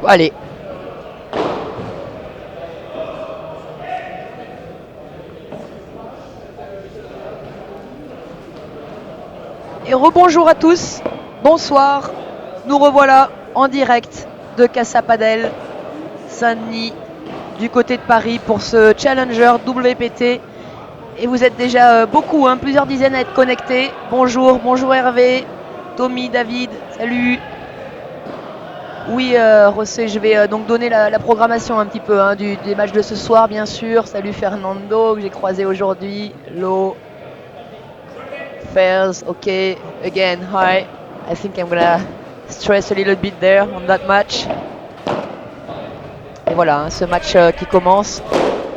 Allez. Et rebonjour à tous. Bonsoir. Nous revoilà en direct de Casa Padel Saint-Denis du côté de Paris pour ce Challenger WPT. Et vous êtes déjà beaucoup, hein, plusieurs dizaines à être connectés. Bonjour, bonjour Hervé, Tommy, David, salut. Oui, José, je vais donc donner la programmation un petit peu hein, des matchs de ce soir, bien sûr. Salut Fernando, que j'ai croisé aujourd'hui. Lo, Fairs, ok. Again, hi. I think I'm gonna stress a little bit there on that match. Et voilà, hein, ce match qui commence.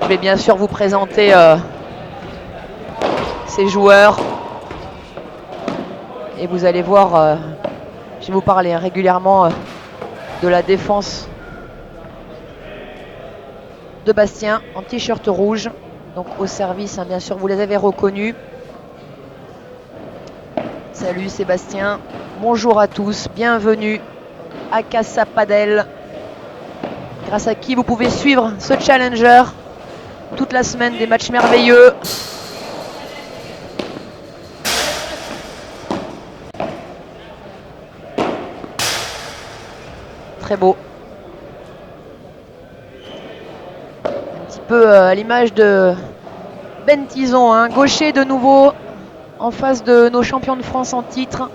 Je vais bien sûr vous présenter ces joueurs. Et vous allez voir, je vais vous parler hein, régulièrement de la défense de Bastien en t-shirt rouge. Donc au service, hein, bien sûr, vous les avez reconnus. Salut Sébastien, bonjour à tous, bienvenue à Casa Padel, grâce à qui vous pouvez suivre ce Challenger toute la semaine, des matchs merveilleux. Très beau. Un petit peu à l'image de Ben Tison, hein, gaucher de nouveau en face de nos champions de France en titre,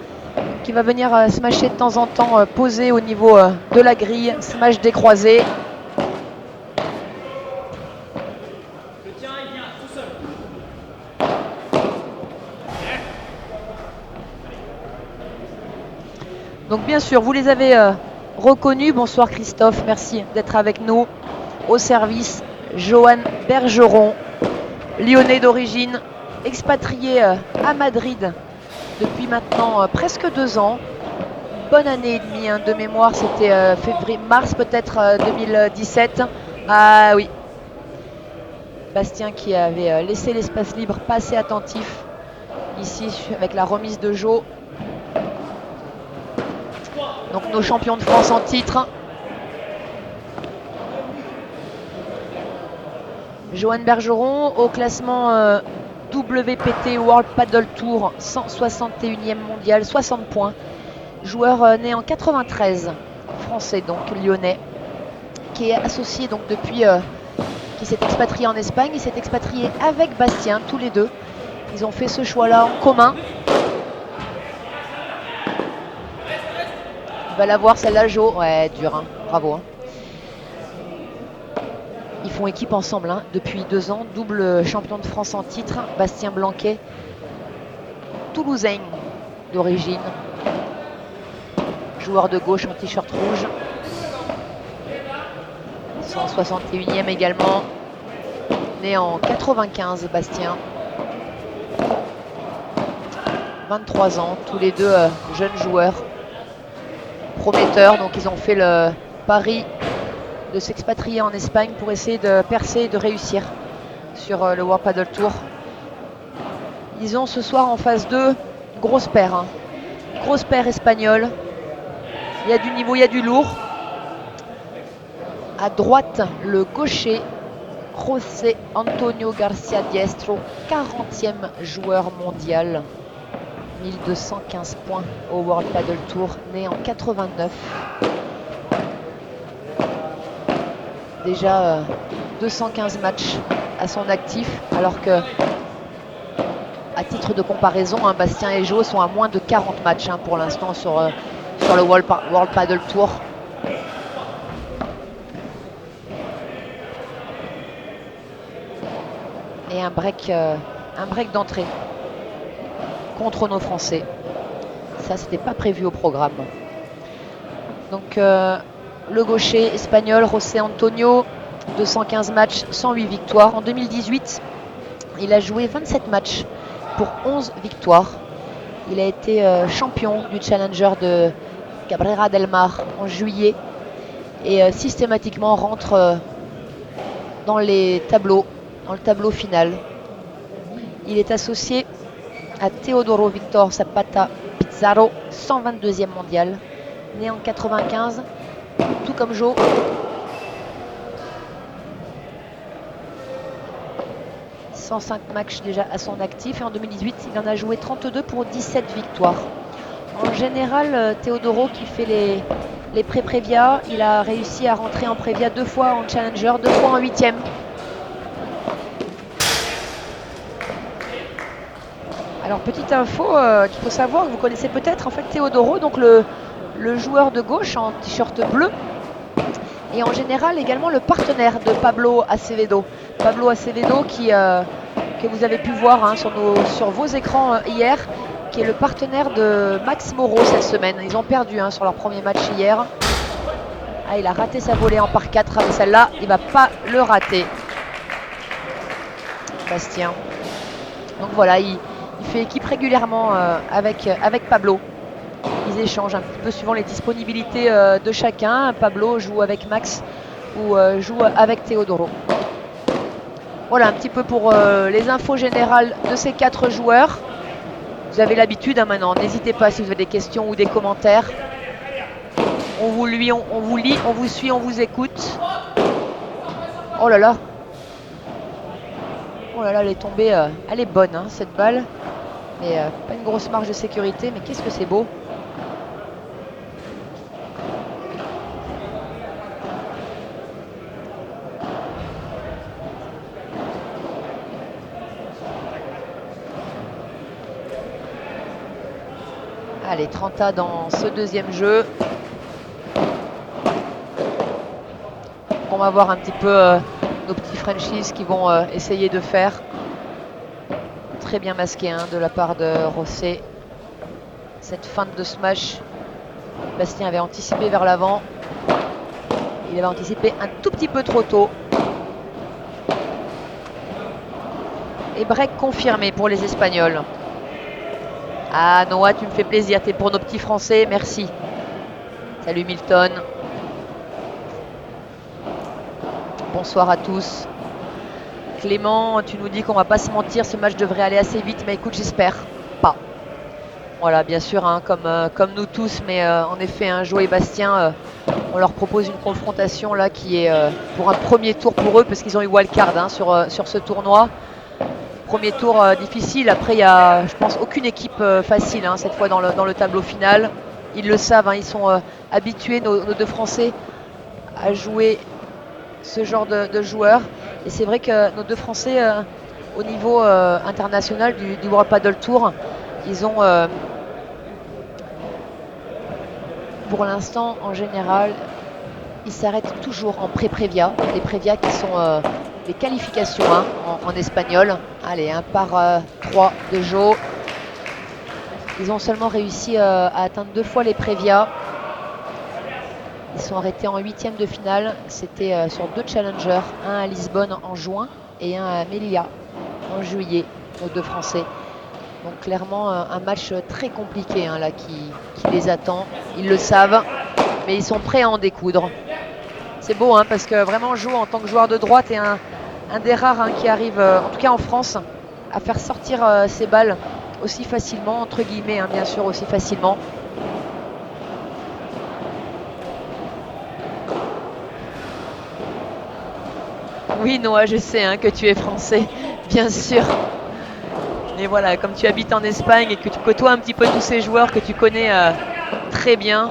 qui va venir smasher de temps en temps, poser au niveau de la grille, smash décroisé. Donc bien sûr, vous les avez reconnus. Bonsoir Christophe, merci d'être avec nous. Au service, Johan Bergeron, lyonnais d'origine, expatrié à Madrid depuis maintenant presque 2 ans. Bonne année et demie hein, de mémoire, c'était mars peut-être 2017. Ah oui, Bastien qui avait laissé l'espace libre, pas assez attentif ici avec la remise de Jo. Donc nos champions de France en titre. Johan Bergeron au classement WPT World Paddle Tour, 161e mondial, 60 points. Joueur né en 93, français donc, lyonnais, qui est associé donc depuis, qui s'est expatrié en Espagne. Il s'est expatrié avec Bastien, tous les deux. Ils ont fait ce choix-là en commun. Il va la voir celle-là, Jo. Ouais, dur, hein. Bravo. Hein. Ils font équipe ensemble hein, depuis 2 ans, double champion de France en titre. Bastien Blanquet, toulousain d'origine, joueur de gauche en t-shirt rouge. 161e également, né en 95, Bastien. 23 ans, tous les deux jeunes joueurs, prometteurs. Donc ils ont fait le pari de s'expatrier en Espagne pour essayer de percer et de réussir sur le World Padel Tour. Ils ont ce soir en phase 2 grosse paire. Hein. Grosse paire espagnole. Il y a du niveau, il y a du lourd. À droite, le gaucher, José Antonio Garcia Diestro, 40e joueur mondial. 1215 points au World Padel Tour, né en 89. Déjà 215 matchs à son actif, alors que, à titre de comparaison, hein, Bastien et Jo sont à moins de 40 matchs hein, pour l'instant sur le World Padel Tour. Et un break d'entrée contre nos Français. Ça, c'était pas prévu au programme. Donc, le gaucher espagnol, José Antonio, 215 matchs, 108 victoires. En 2018, il a joué 27 matchs pour 11 victoires. Il a été champion du Challenger de Cabrera del Mar en juillet et systématiquement rentre dans le tableau final. Il est associé à Teodoro Victor Zapata Pizarro, 122e mondial, né en 95, tout comme Jo. « 105 matchs déjà à son actif et en 2018, il en a joué 32 pour 17 victoires. En général, Teodoro qui fait les pré-prévia, il a réussi à rentrer en prévia 2 fois en Challenger, 2 fois en 8e. Alors, petite info qu'il faut savoir, que vous connaissez peut-être, en fait, Teodoro, donc le joueur de gauche en t-shirt bleu, et en général également le partenaire de Pablo Acevedo. Pablo Acevedo que vous avez pu voir hein, sur vos écrans hier, qui est le partenaire de Max Moreau cette semaine. Ils ont perdu hein, sur leur premier match hier. Ah, il a raté sa volée en par 4, mais celle-là, il ne va pas le rater. Bastien. Donc voilà, il fait équipe régulièrement avec Pablo. Ils échangent un petit peu suivant les disponibilités de chacun. Pablo joue avec Max ou joue avec Teodoro. Voilà un petit peu pour les infos générales de ces 4 joueurs. Vous avez l'habitude hein, maintenant, n'hésitez pas si vous avez des questions ou des commentaires. On vous lit, on vous suit, on vous écoute. Oh là là. Oh là là, elle est tombée, elle est bonne hein, cette balle. Mais pas une grosse marge de sécurité, mais qu'est-ce que c'est beau. Allez, 30 dans ce deuxième jeu. On va voir un petit peu nos petits Frenchies qui vont essayer de faire. Très bien masqué hein, de la part de José. Cette feinte de smash. Bastien avait anticipé vers l'avant. Il avait anticipé un tout petit peu trop tôt. Et break confirmé pour les Espagnols. Ah Noah, tu me fais plaisir, t'es pour nos petits Français, merci. Salut Milton. Bonsoir à tous. Clément, tu nous dis qu'on va pas se mentir, ce match devrait aller assez vite, mais écoute, j'espère pas. Voilà, bien sûr, hein, comme nous tous, mais en effet, hein, Jo et Bastien, on leur propose une confrontation là qui est pour un premier tour pour eux, parce qu'ils ont eu wildcard hein, sur ce tournoi. Premier tour difficile, après il n'y a, je pense, aucune équipe facile hein, cette fois dans le tableau final. Ils le savent, hein, ils sont habitués, nos 2 Français, à jouer ce genre de joueurs. Et c'est vrai que nos 2 Français, au niveau international du World Padel Tour, ils ont, pour l'instant, en général, ils s'arrêtent toujours en pré-prévia. Les prévia qui sont les qualifications hein, en espagnol. Allez, 1 par 3 de Jo. Ils ont seulement réussi à atteindre 2 fois les prévia. Ils sont arrêtés en 8e de finale. C'était sur 2 challengers, un à Lisbonne en juin et un à Melilla en juillet, nos 2 Français. Donc clairement un match très compliqué hein, là, qui les attend. Ils le savent, mais ils sont prêts à en découdre. C'est beau hein, parce que vraiment Jo en tant que joueur de droite est un des rares hein, qui arrive, en tout cas en France, à faire sortir ses balles aussi facilement, entre guillemets hein, bien sûr aussi facilement. Oui Noah, je sais hein, que tu es français, bien sûr. Mais voilà, comme tu habites en Espagne et que tu côtoies un petit peu tous ces joueurs que tu connais très bien.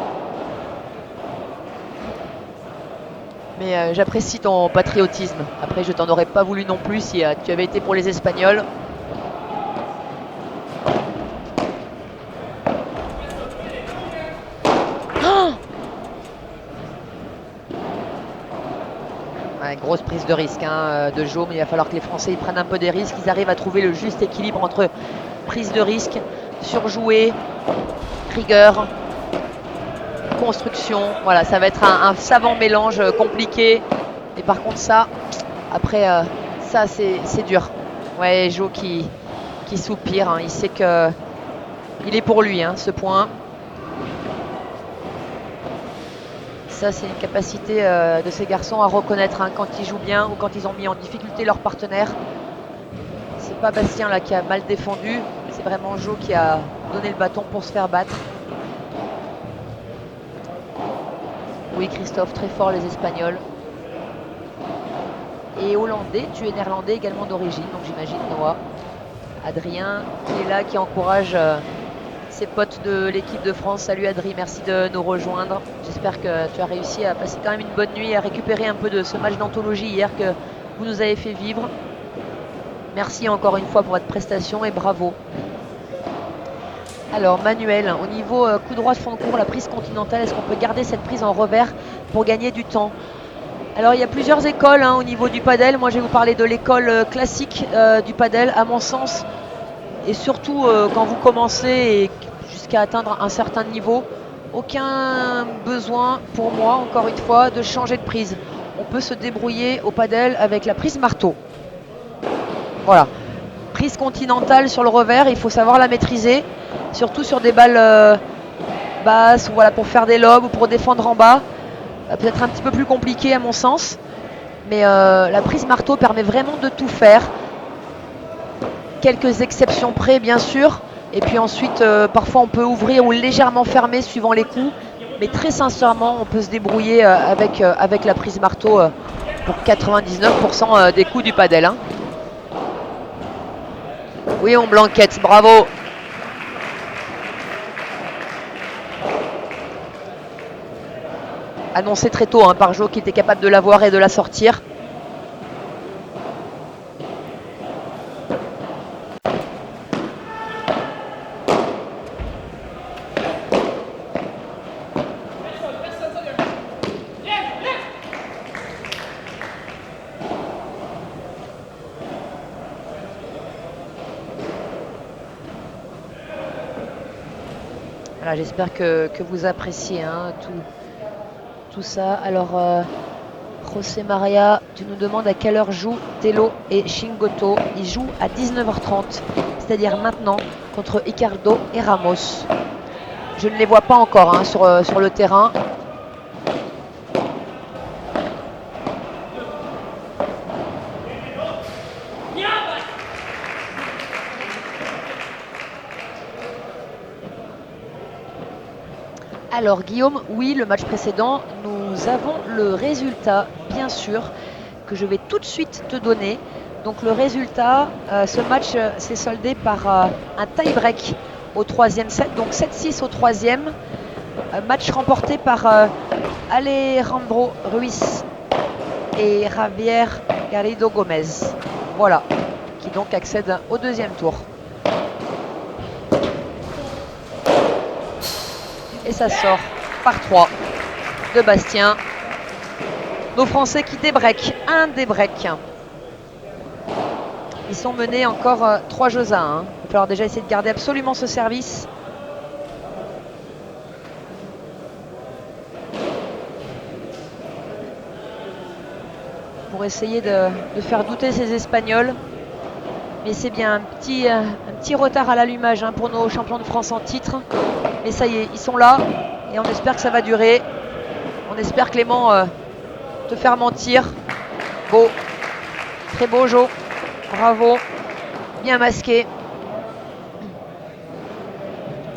Mais j'apprécie ton patriotisme. Après, je t'en aurais pas voulu non plus si tu avais été pour les Espagnols. Oh ouais, grosse prise de risque hein, de Jo, mais il va falloir que les Français ils prennent un peu des risques. Ils arrivent à trouver le juste équilibre entre prise de risque, surjouer, rigueur, construction. Voilà, ça va être un savant mélange compliqué. Et par contre, ça, après, ça, c'est dur. Ouais, Jo qui soupire. Hein. Il sait que il est pour lui, hein, ce point. Ça, c'est une capacité de ces garçons à reconnaître hein, quand ils jouent bien ou quand ils ont mis en difficulté leur partenaire. C'est pas Bastien là qui a mal défendu, c'est vraiment Jo qui a donné le bâton pour se faire battre. Oui, Christophe, très fort les Espagnols. Et Hollandais, tu es Néerlandais également d'origine, donc j'imagine Noah. Adrien qui est là, qui encourage ses potes de l'équipe de France. Salut Adrien, merci de nous rejoindre. J'espère que tu as réussi à passer quand même une bonne nuit et à récupérer un peu de ce match d'anthologie hier que vous nous avez fait vivre. Merci encore une fois pour votre prestation et bravo. Alors Manuel, au niveau coup droit de fond de cours, la prise continentale, est-ce qu'on peut garder cette prise en revers pour gagner du temps? Alors il y a plusieurs écoles hein, au niveau du padel. Moi je vais vous parler de l'école classique du padel à mon sens. Et surtout quand vous commencez et jusqu'à atteindre un certain niveau, aucun besoin pour moi, encore une fois, de changer de prise. On peut se débrouiller au padel avec la prise marteau. Voilà. Prise continentale sur le revers, il faut savoir la maîtriser, surtout sur des balles basses, ou voilà, pour faire des lobes ou pour défendre en bas. Peut-être un petit peu plus compliqué à mon sens, mais la prise marteau permet vraiment de tout faire. Quelques exceptions près bien sûr, et puis ensuite parfois on peut ouvrir ou légèrement fermer suivant les coups, mais très sincèrement on peut se débrouiller avec la prise marteau pour 99% des coups du padel. Hein. Oui, on blanquette, bravo. Annoncé très tôt hein, par Jo qui était capable de la voir et de la sortir. Voilà, j'espère que vous appréciez hein, tout ça. Alors, José Maria, tu nous demandes à quelle heure jouent Tello et Shingoto. Ils jouent à 19h30, c'est-à-dire maintenant, contre Ricardo et Ramos. Je ne les vois pas encore hein, sur le terrain. Alors Guillaume, oui, le match précédent, nous avons le résultat, bien sûr, que je vais tout de suite te donner. Donc le résultat, ce match s'est soldé par un tie-break au troisième set, donc 7-6 au troisième. Match remporté par Alejandro Ruiz et Javier Garrido Gomez. Voilà, qui donc accèdent au deuxième tour. Et ça sort par 3 de Bastien. Nos Français qui débreakent, un débreak. Ils sont menés encore 3 jeux à 1. Il va falloir déjà essayer de garder absolument ce service. Pour essayer de faire douter ces Espagnols. Mais c'est bien un petit retard à l'allumage hein, pour nos champions de France en titre. Mais ça y est, ils sont là et on espère que ça va durer. On espère Clément te faire mentir. Beau. Très beau, Jo. Bravo. Bien masqué.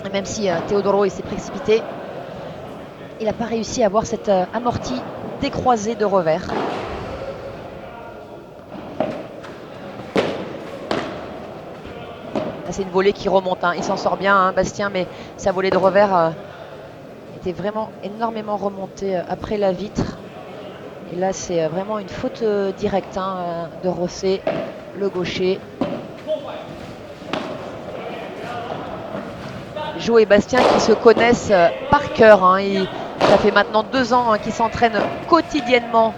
Et même si Teodoro s'est précipité, il n'a pas réussi à avoir cette amorti décroisée de revers. C'est une volée qui remonte, hein. Il s'en sort bien, hein, Bastien, mais sa volée de revers était vraiment énormément remontée après la vitre. Et là, c'est vraiment une faute directe, hein, de Rosset, le gaucher. Jo et Bastien qui se connaissent par cœur, hein. Ça fait maintenant 2 ans, hein, qu'ils s'entraînent quotidiennement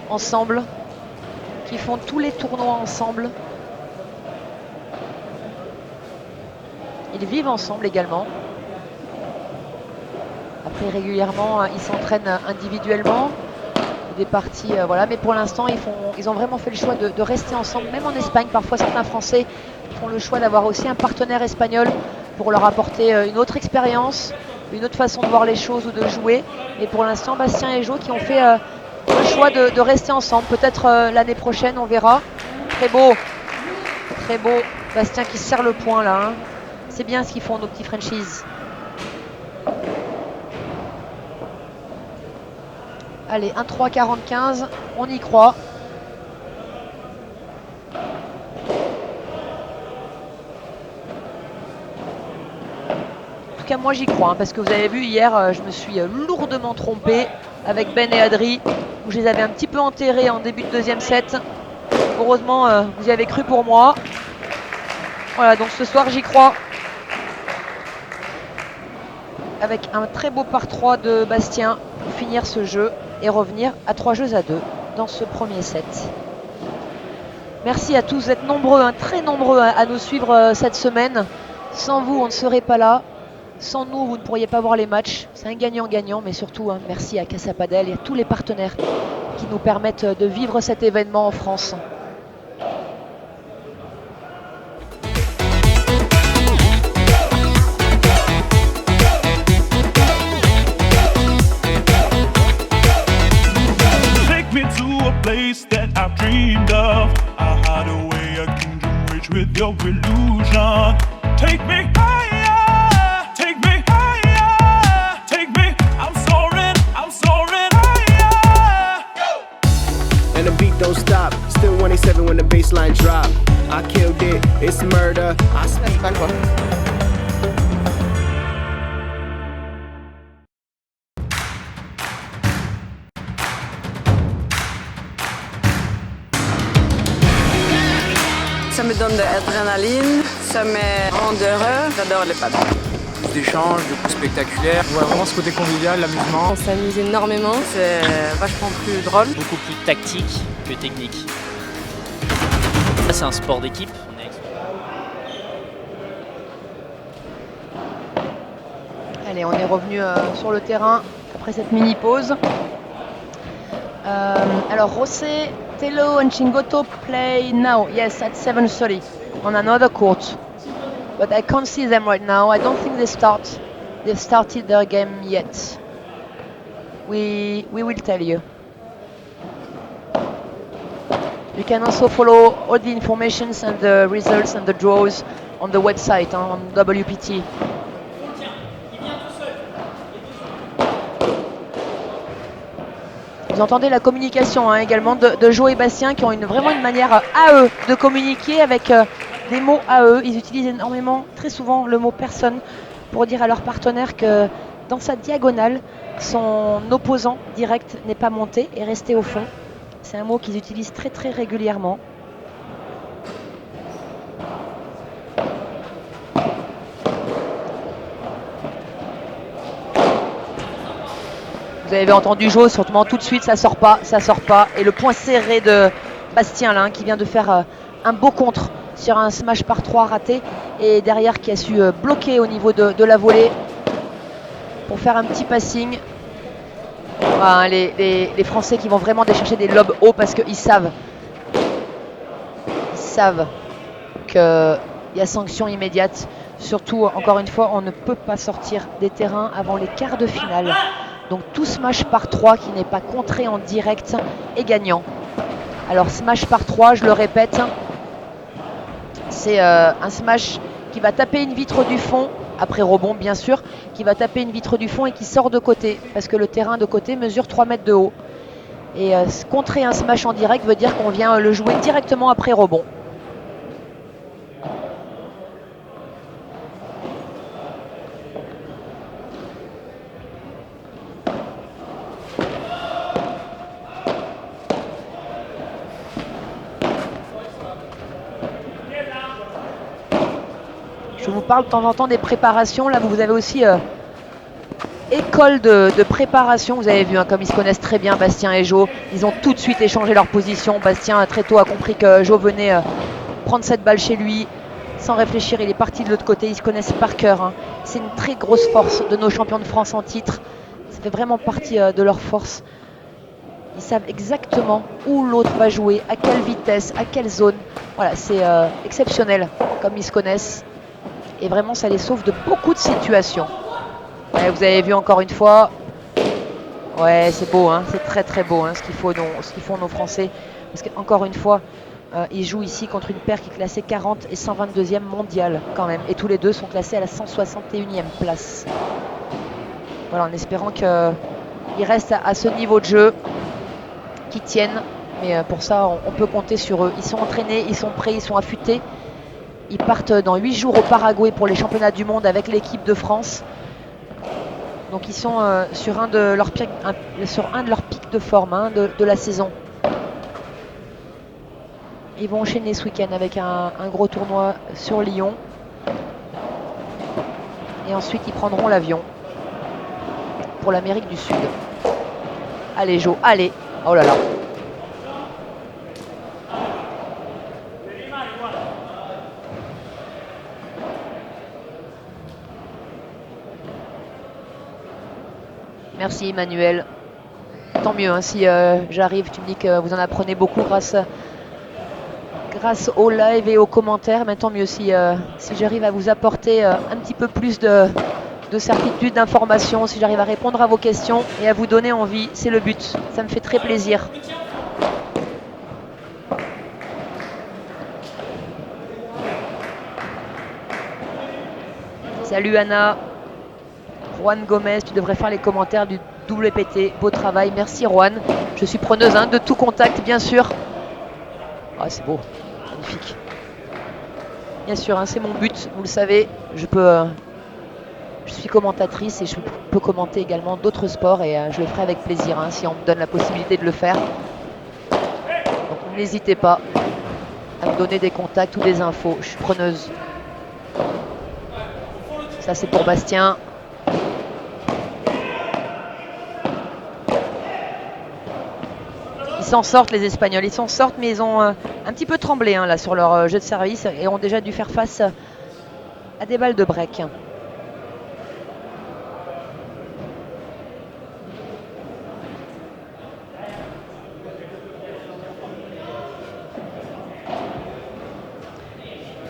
ensemble, qu'ils font tous les tournois ensemble. Ils vivent ensemble également. Après, régulièrement, ils s'entraînent individuellement. Des parties, voilà. Mais pour l'instant, ils ont vraiment fait le choix de rester ensemble. Même en Espagne, parfois, certains Français font le choix d'avoir aussi un partenaire espagnol pour leur apporter une autre expérience, une autre façon de voir les choses ou de jouer. Et pour l'instant, Bastien et Jo qui ont fait le choix de rester ensemble. Peut-être l'année prochaine, on verra. Très beau. Très beau. Bastien qui serre le point, là, hein. C'est bien ce qu'ils font, nos petits Frenchies. Allez, 1-3-45, on y croit. En tout cas, moi j'y crois, hein, parce que vous avez vu hier, je me suis lourdement trompé avec Ben et Adri, où je les avais un petit peu enterrés en début de deuxième set. Heureusement, vous y avez cru pour moi. Voilà, donc ce soir j'y crois. Avec un très beau par 3 de Bastien pour finir ce jeu et revenir à 3-2 dans ce premier set. Merci à tous, vous êtes nombreux, hein, très nombreux à nous suivre cette semaine. Sans vous, on ne serait pas là. Sans nous, vous ne pourriez pas voir les matchs. C'est un gagnant-gagnant, mais surtout, hein, merci à Casa Padel et à tous les partenaires qui nous permettent de vivre cet événement en France. That I've dreamed of. I'll hide away a kingdom rich with your illusion. Take me higher, take me higher, take me. I'm soaring higher. And the beat don't stop. Still 187 when the bassline drop. I killed it. It's murder. I speak. Ça me donne de l'adrénaline, ça me rend heureux, j'adore les paddles. D'échanges, de coups spectaculaires. On voit vraiment ce côté convivial, l'amusement. On s'amuse énormément, c'est vachement plus drôle. Beaucoup plus tactique que technique. Ça, c'est un sport d'équipe. Allez, on est revenu sur le terrain après cette mini-pause. Alors, Rosset, Telo and Chingoto play now. Yes, at 7:30 on another court. But I can't see them right now. I don't think they've started their game yet. We will tell you. You can also follow all the informations and the results and the draws on the website, on WPT. Vous entendez la communication, hein, également de Jo et Bastien qui ont vraiment une manière à eux de communiquer avec des mots à eux. Ils utilisent énormément, très souvent, le mot personne pour dire à leur partenaire que dans sa diagonale, son opposant direct n'est pas monté et resté au fond. C'est un mot qu'ils utilisent très très régulièrement. Vous avez entendu Jo, sûrement tout de suite, ça sort pas. Et le point serré de Bastien là, hein, qui vient de faire un beau contre sur un smash par 3 raté. Et derrière qui a su bloquer au niveau de la volée pour faire un petit passing. Voilà, les Français qui vont vraiment chercher des lobes hauts parce qu'ils savent. Ils savent qu'il y a sanction immédiate. Surtout, encore une fois, on ne peut pas sortir des terrains avant les quarts de finale. Donc tout smash par 3 qui n'est pas contré en direct est gagnant. Alors smash par 3, je le répète, c'est un smash qui va taper une vitre du fond, après rebond bien sûr, qui va taper une vitre du fond et qui sort de côté, parce que le terrain de côté mesure 3 mètres de haut. Et contrer un smash en direct veut dire qu'on vient le jouer directement après rebond. Je vous parle de temps en temps des préparations. Là, vous avez aussi école de préparation. Vous avez vu comme ils se connaissent très bien, Bastien et Jo. Ils ont tout de suite échangé leur position. Bastien, très tôt, a compris que Jo venait prendre cette balle chez lui. Sans réfléchir, il est parti de l'autre côté. Ils se connaissent par cœur. C'est une très grosse force de nos champions de France en titre. Ça fait vraiment partie de leur force. Ils savent exactement où l'autre va jouer, à quelle vitesse, à quelle zone. Voilà, c'est exceptionnel comme ils se connaissent. Et vraiment, ça les sauve de beaucoup de situations. Ouais, vous avez vu encore une fois. Ouais, c'est beau, c'est très très beau ce qu'ils font nos Français. Parce qu'encore une fois, ils jouent ici contre une paire qui est classée 40 et 122e mondiale quand même. Et tous les deux sont classés à la 161e place. Voilà, en espérant qu'ils restent à ce niveau de jeu, qu'ils tiennent. Mais pour ça, on peut compter sur eux. Ils sont entraînés, ils sont prêts, ils sont affûtés. Ils partent dans 8 jours au Paraguay pour les championnats du monde avec l'équipe de France. Donc ils sont sur un de leurs pics de forme de la saison. Ils vont enchaîner ce week-end avec un gros tournoi sur Lyon. Et ensuite ils prendront l'avion pour l'Amérique du Sud. Allez Jo, allez. Oh là là. Merci Emmanuel. Tant mieux si j'arrive, tu me dis que vous en apprenez beaucoup grâce au live et aux commentaires. Mais tant mieux si j'arrive à vous apporter un petit peu plus de certitude, d'information, si j'arrive à répondre à vos questions et à vous donner envie. C'est le but, ça me fait très plaisir. Salut Anna. Juan Gomez, tu devrais faire les commentaires du WPT. Beau travail, merci Juan. Je suis preneuse de tout contact, bien sûr. Ah, c'est beau, magnifique. Bien sûr, c'est mon but, vous le savez. Je suis commentatrice et je peux commenter également d'autres sports et je le ferai avec plaisir si on me donne la possibilité de le faire. Donc n'hésitez pas à me donner des contacts ou des infos. Je suis preneuse. Ça, c'est pour Bastien. Ils s'en sortent les Espagnols, ils s'en sortent mais ils ont un petit peu tremblé là sur leur jeu de service et ont déjà dû faire face à des balles de break.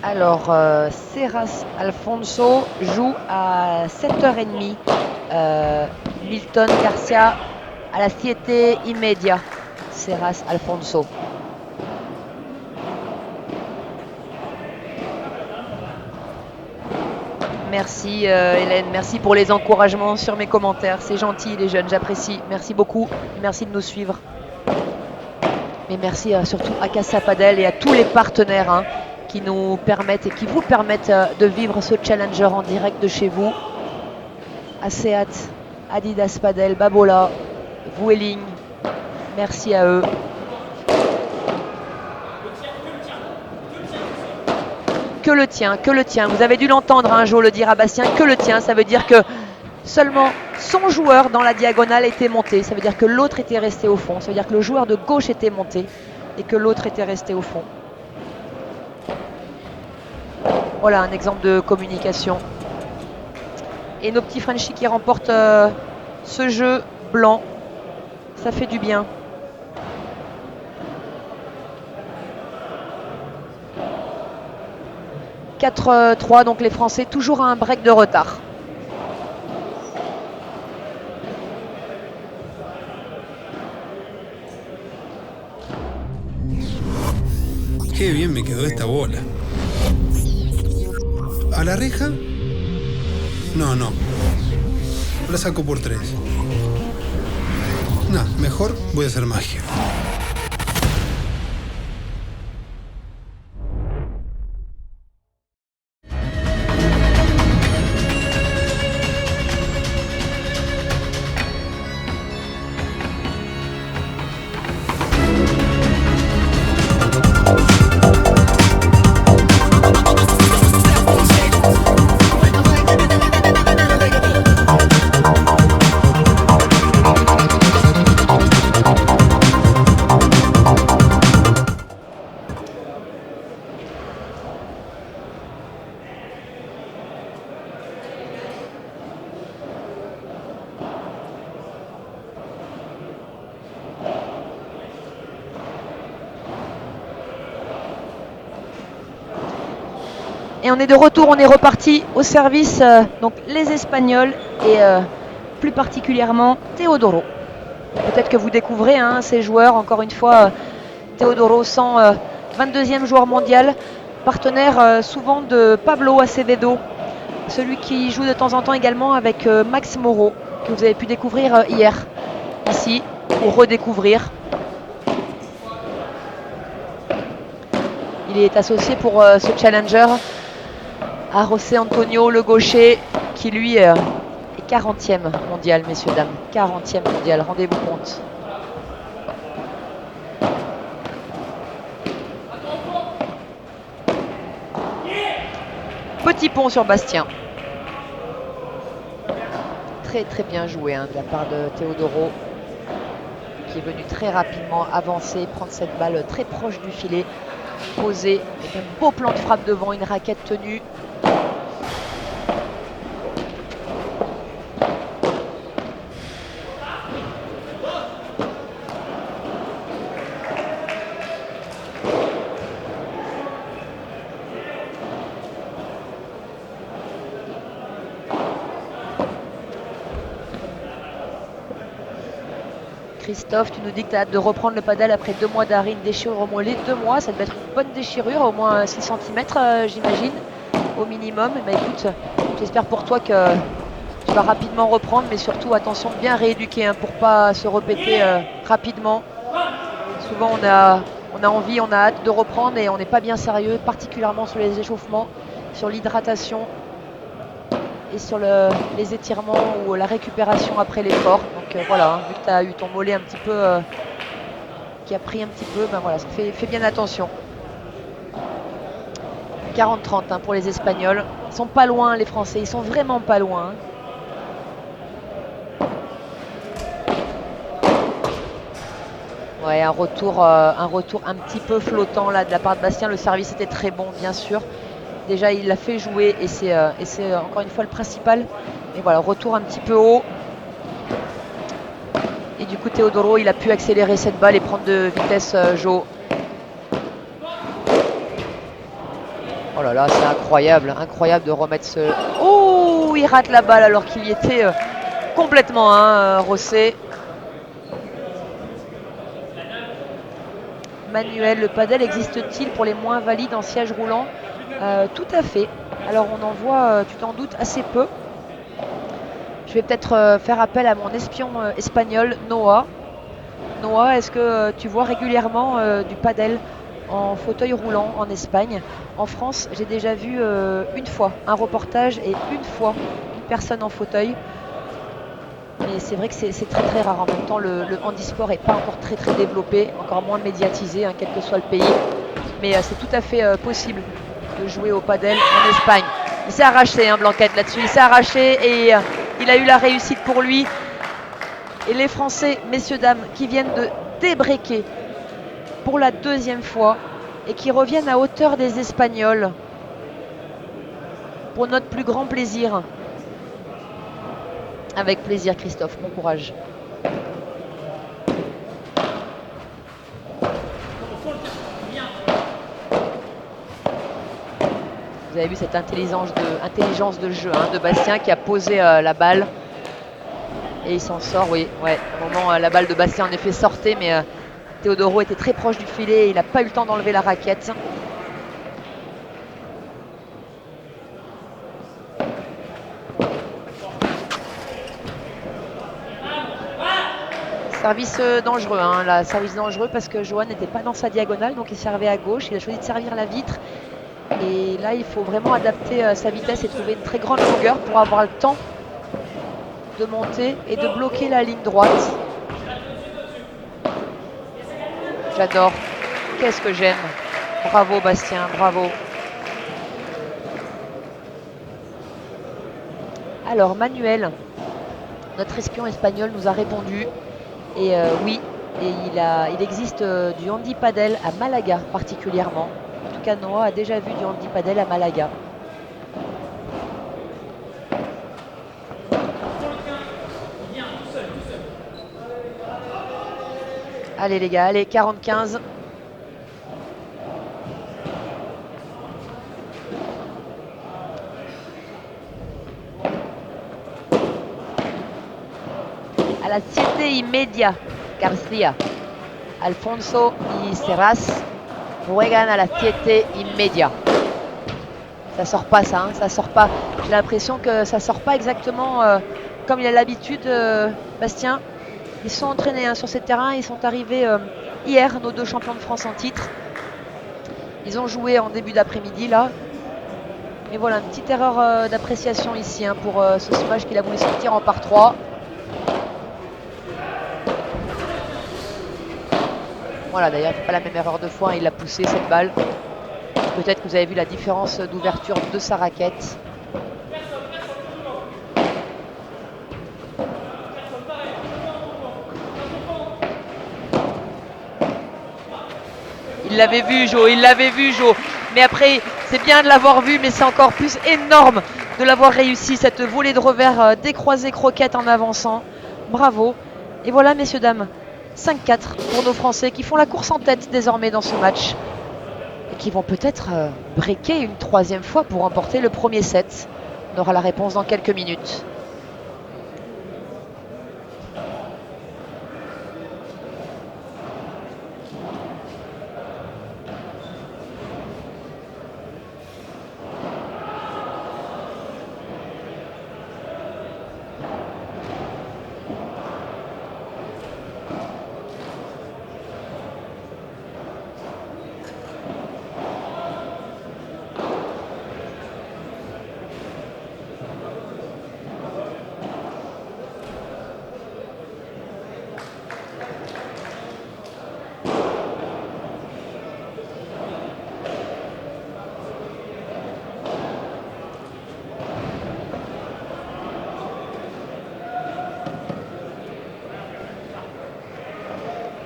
Alors Serras Alfonso joue à 7h30. Milton Garcia à la 7:30. Serras Alfonso. Merci Hélène, merci pour les encouragements sur mes commentaires. C'est gentil les jeunes, j'apprécie. Merci beaucoup, merci de nous suivre. Mais merci surtout à Casa Padel et à tous les partenaires qui nous permettent et qui vous permettent de vivre ce Challenger en direct de chez vous. ASEAT, Adidas Padel, Babola, Vueling. Merci à eux. Que le tien, que le tien. Vous avez dû l'entendre Jo le dire à Bastien, que le tien. Ça veut dire que seulement son joueur dans la diagonale était monté. Ça veut dire que l'autre était resté au fond. Ça veut dire que le joueur de gauche était monté et que l'autre était resté au fond. Voilà un exemple de communication. Et nos petits Frenchies qui remportent ce jeu blanc. Ça fait du bien. « 4-3, donc les Français toujours à un break de retard. Qué bien me quedó esta bola. ¿A la reja? No. La saco por 3. No, mejor voy a hacer magia. Et on est de retour, on est reparti au service, donc les Espagnols et plus particulièrement Teodoro. Peut-être que vous découvrez ces joueurs, encore une fois, Teodoro 22e joueur mondial, partenaire souvent de Pablo Acevedo, celui qui joue de temps en temps également avec Max Moreau, que vous avez pu découvrir hier, ici, ou redécouvrir. Il est associé pour ce challenger à José Antonio, le gaucher, qui lui est 40e mondial, messieurs, dames. 40e mondial, rendez-vous compte. Petit pont sur Bastien. Très très bien joué de la part de Teodoro, qui est venu très rapidement avancer, prendre cette balle très proche du filet, poser avec un beau plan de frappe devant, une raquette tenue. Christophe, tu nous dis que tu as hâte de reprendre le paddle après 2 mois d'arrêt, une déchirure au mollet. 2 mois, ça devait être une bonne déchirure, au moins 6 cm j'imagine, au minimum. Mais écoute, j'espère pour toi que tu vas rapidement reprendre, mais surtout attention de bien rééduquer pour pas se répéter rapidement. Souvent on a envie, on a hâte de reprendre et on n'est pas bien sérieux, particulièrement sur les échauffements, sur l'hydratation et sur les étirements ou la récupération après l'effort. Donc voilà, vu que tu as eu ton mollet un petit peu qui a pris un petit peu, ben voilà, fais bien attention. 40-30 pour les Espagnols. Ils sont pas loin, les Français, ils sont vraiment pas loin. Ouais, un retour un petit peu flottant là de la part de Bastien. Le service était très bon, bien sûr. Déjà, il l'a fait jouer et c'est encore une fois le principal. Et voilà, retour un petit peu haut. Et du coup, Teodoro, il a pu accélérer cette balle et prendre de vitesse Jo. Oh là là, c'est incroyable de remettre ce... Oh, il rate la balle alors qu'il y était complètement, Rosset. Manuel, le paddle existe-t-il pour les moins valides en siège roulant? Tout à fait. Alors on en voit, tu t'en doutes, assez peu. Je vais peut-être faire appel à mon espion espagnol, Noah. Noah, est-ce que tu vois régulièrement du paddle en fauteuil roulant en Espagne? En France, j'ai déjà vu une fois un reportage et une fois une personne en fauteuil. Mais c'est vrai que c'est très très rare. En même temps, le handisport n'est pas encore très très développé, encore moins médiatisé, quel que soit le pays. Mais c'est tout à fait possible de jouer au paddle en Espagne. Il s'est arraché, Blanquette, là-dessus. Il s'est arraché et il a eu la réussite pour lui. Et les Français, messieurs, dames, qui viennent de débreaker pour la 2e fois et qui reviennent à hauteur des Espagnols pour notre plus grand plaisir. Avec plaisir, Christophe. Bon courage. Vous avez vu cette intelligence de jeu de Bastien qui a posé la balle. Et il s'en sort, oui. Ouais, au moment, la balle de Bastien en effet sortait, mais Teodoro était très proche du filet, il n'a pas eu le temps d'enlever la raquette. Service dangereux, hein, là, service dangereux parce que Johan n'était pas dans sa diagonale, donc il servait à gauche, il a choisi de servir la vitre. Et là, il faut vraiment adapter sa vitesse et trouver une très grande longueur pour avoir le temps de monter et de bloquer la ligne droite. J'adore. Qu'est-ce que j'aime. Bravo Bastien, bravo. Alors Manuel, notre espion espagnol, nous a répondu. Et oui, et il existe du handi padel à Malaga particulièrement. En tout cas, Noah a déjà vu du handi padel à Malaga. Allez les gars, allez, 40-15. A las 7:30, Garcia, Alfonso y Serras juegan a las 7:30. Ça sort pas ça, hein, ça sort pas. J'ai l'impression que ça sort pas exactement comme il a l'habitude, Bastien. Ils se sont entraînés hein, sur ces terrains, ils sont arrivés hier, nos deux champions de France en titre. Ils ont joué en début d'après-midi là. Et voilà, une petite erreur d'appréciation ici hein, pour ce smash qu'il a voulu sortir en par 3. Voilà, d'ailleurs, il ne fait pas la même erreur de fois, hein, il l'a poussé cette balle. Peut-être que vous avez vu la différence d'ouverture de sa raquette. Il l'avait vu, Jo, il l'avait vu, Jo. Mais après, c'est bien de l'avoir vu, mais c'est encore plus énorme de l'avoir réussi, cette volée de revers décroisée croquette en avançant. Bravo. Et voilà, messieurs, dames, 5-4 pour nos Français qui font la course en tête désormais dans ce match. Et qui vont peut-être breaker une troisième fois pour remporter le premier set. On aura la réponse dans quelques minutes.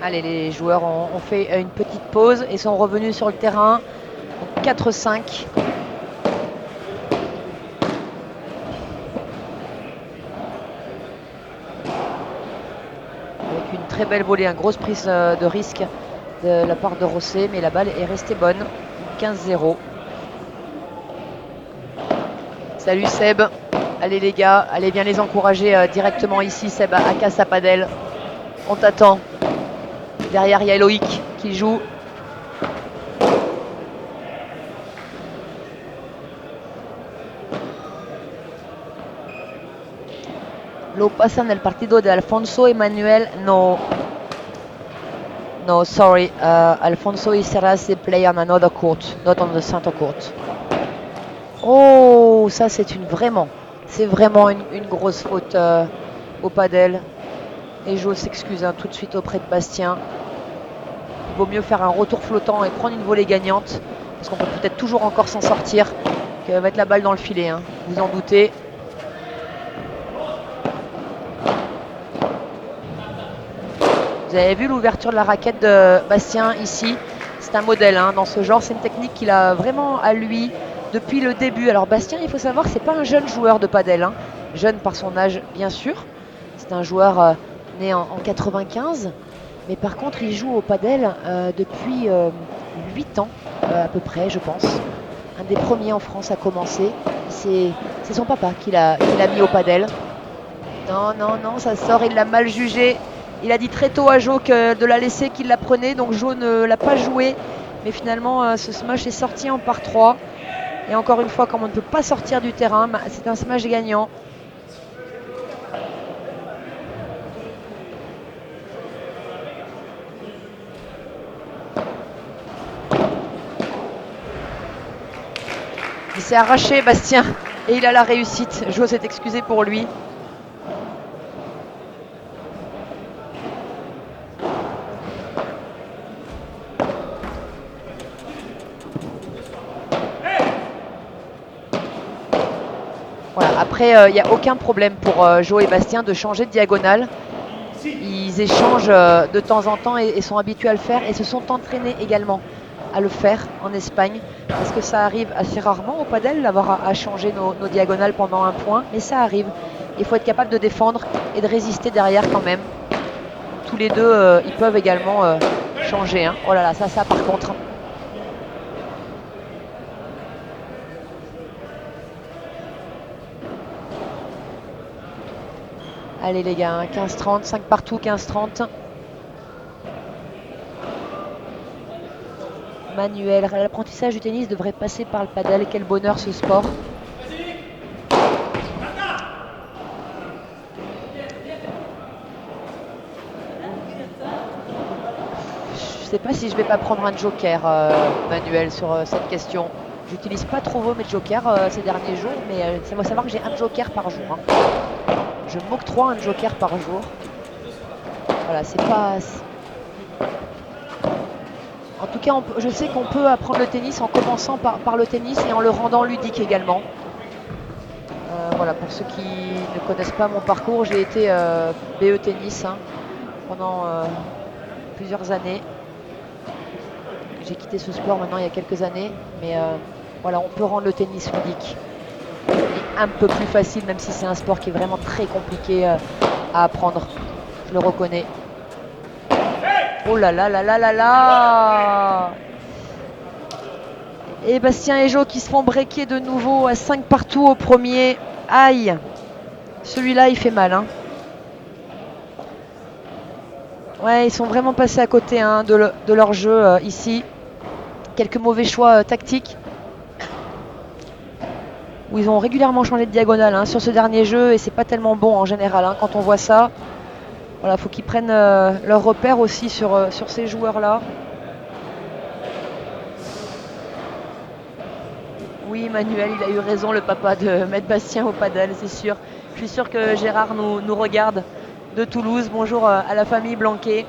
Allez, les joueurs ont fait une petite pause et sont revenus sur le terrain. 4-5. Avec une très belle volée, une grosse prise de risque de la part de Rosset, mais la balle est restée bonne. 15-0. Salut Seb. Allez les gars, allez bien les encourager directement ici, Seb, à Casa Padel. On t'attend. Derrière, il y a Loïc qui joue. Lo pasan el partido de Alfonso y Manuel. No, sorry. Alfonso y Serras, they play on another court, not on the center court. Oh, ça c'est c'est vraiment une grosse faute au padel. Et Jo s'excuse tout de suite auprès de Bastien. Il vaut mieux faire un retour flottant et prendre une volée gagnante. Parce qu'on peut peut-être toujours encore s'en sortir que mettre la balle dans le filet. Hein. Vous en doutez. Vous avez vu l'ouverture de la raquette de Bastien ici. C'est un modèle hein, dans ce genre. C'est une technique qu'il a vraiment à lui depuis le début. Alors Bastien, il faut savoir que ce n'est pas un jeune joueur de padel. Hein. Jeune par son âge, bien sûr. C'est un joueur né en 95. Mais par contre, il joue au padel depuis 8 ans, à peu près, je pense. Un des premiers en France à commencer. C'est son papa qui l'a mis au padel. Non, ça sort, il l'a mal jugé. Il a dit très tôt à Jo de la laisser, qu'il la prenait, donc Jo ne l'a pas joué. Mais finalement, ce smash est sorti en par 3. Et encore une fois, comme on ne peut pas sortir du terrain, c'est un smash gagnant. Il s'est arraché, Bastien, et il a la réussite. Jo s'est excusé pour lui. Voilà, après, il n'y a aucun problème pour Jo et Bastien de changer de diagonale. Ils échangent de temps en temps et sont habitués à le faire et se sont entraînés également à le faire en Espagne. Parce que ça arrive assez rarement au padel d'avoir à changer nos diagonales pendant un point, mais ça arrive. Il faut être capable de défendre et de résister derrière quand même. Tous les deux, ils peuvent également changer. Hein. Oh là là, ça par contre. Allez les gars, 15-30, 5 partout, 15-30. Manuel, l'apprentissage du tennis devrait passer par le padel. Quel bonheur ce sport. Je sais pas si je vais pas prendre un joker, Manuel, sur cette question. J'utilise pas trop mes jokers ces derniers jours, mais ça va savoir que j'ai un joker par jour. Hein. Je m'octroie un joker par jour. Voilà, c'est pas... En tout cas, je sais qu'on peut apprendre le tennis en commençant par le tennis et en le rendant ludique également. Voilà, pour ceux qui ne connaissent pas mon parcours, j'ai été BE tennis pendant plusieurs années. J'ai quitté ce sport maintenant il y a quelques années, mais voilà, on peut rendre le tennis ludique. Et un peu plus facile, même si c'est un sport qui est vraiment très compliqué à apprendre. Je le reconnais. Oh là là là là là là! Et Bastien et Jo qui se font breaker de nouveau à 5 partout au premier. Aïe! Celui-là, il fait mal. Hein. Ouais, ils sont vraiment passés à côté de leur jeu ici. Quelques mauvais choix tactiques. Où ils ont régulièrement changé de diagonale sur ce dernier jeu. Et c'est pas tellement bon en général quand on voit ça. Voilà, faut qu'ils prennent leur repère aussi sur ces joueurs-là. Oui, Manuel, il a eu raison, le papa, de mettre Bastien au padel, c'est sûr. Je suis sûr que Gérard nous regarde de Toulouse. Bonjour à la famille Blanquet,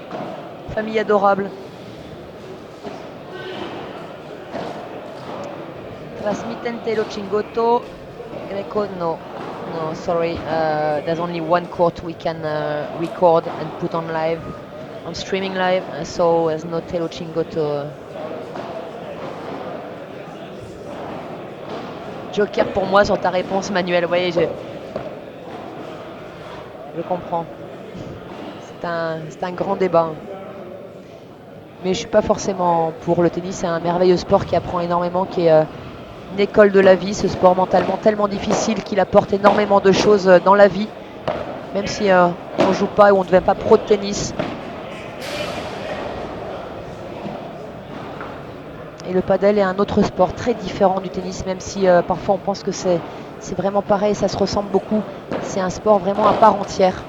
famille adorable. Trasmittente lo Cingotto, Greco, no, sorry. There's only one court we can record and put on live, on streaming live, so there's no Telo Cingotto. Joker pour moi sur ta réponse, Manuel. Oui, je comprends. C'est un grand débat. Mais je suis pas forcément pour le tennis. C'est un merveilleux sport qui apprend énormément, qui est une école de la vie. Ce sport mentalement tellement difficile qu'il apporte énormément de choses dans la vie. Même si on ne joue pas ou on ne devient pas pro de tennis. Et le padel est un autre sport très différent du tennis, même si parfois on pense que c'est vraiment pareil, ça se ressemble beaucoup. C'est un sport vraiment à part entière.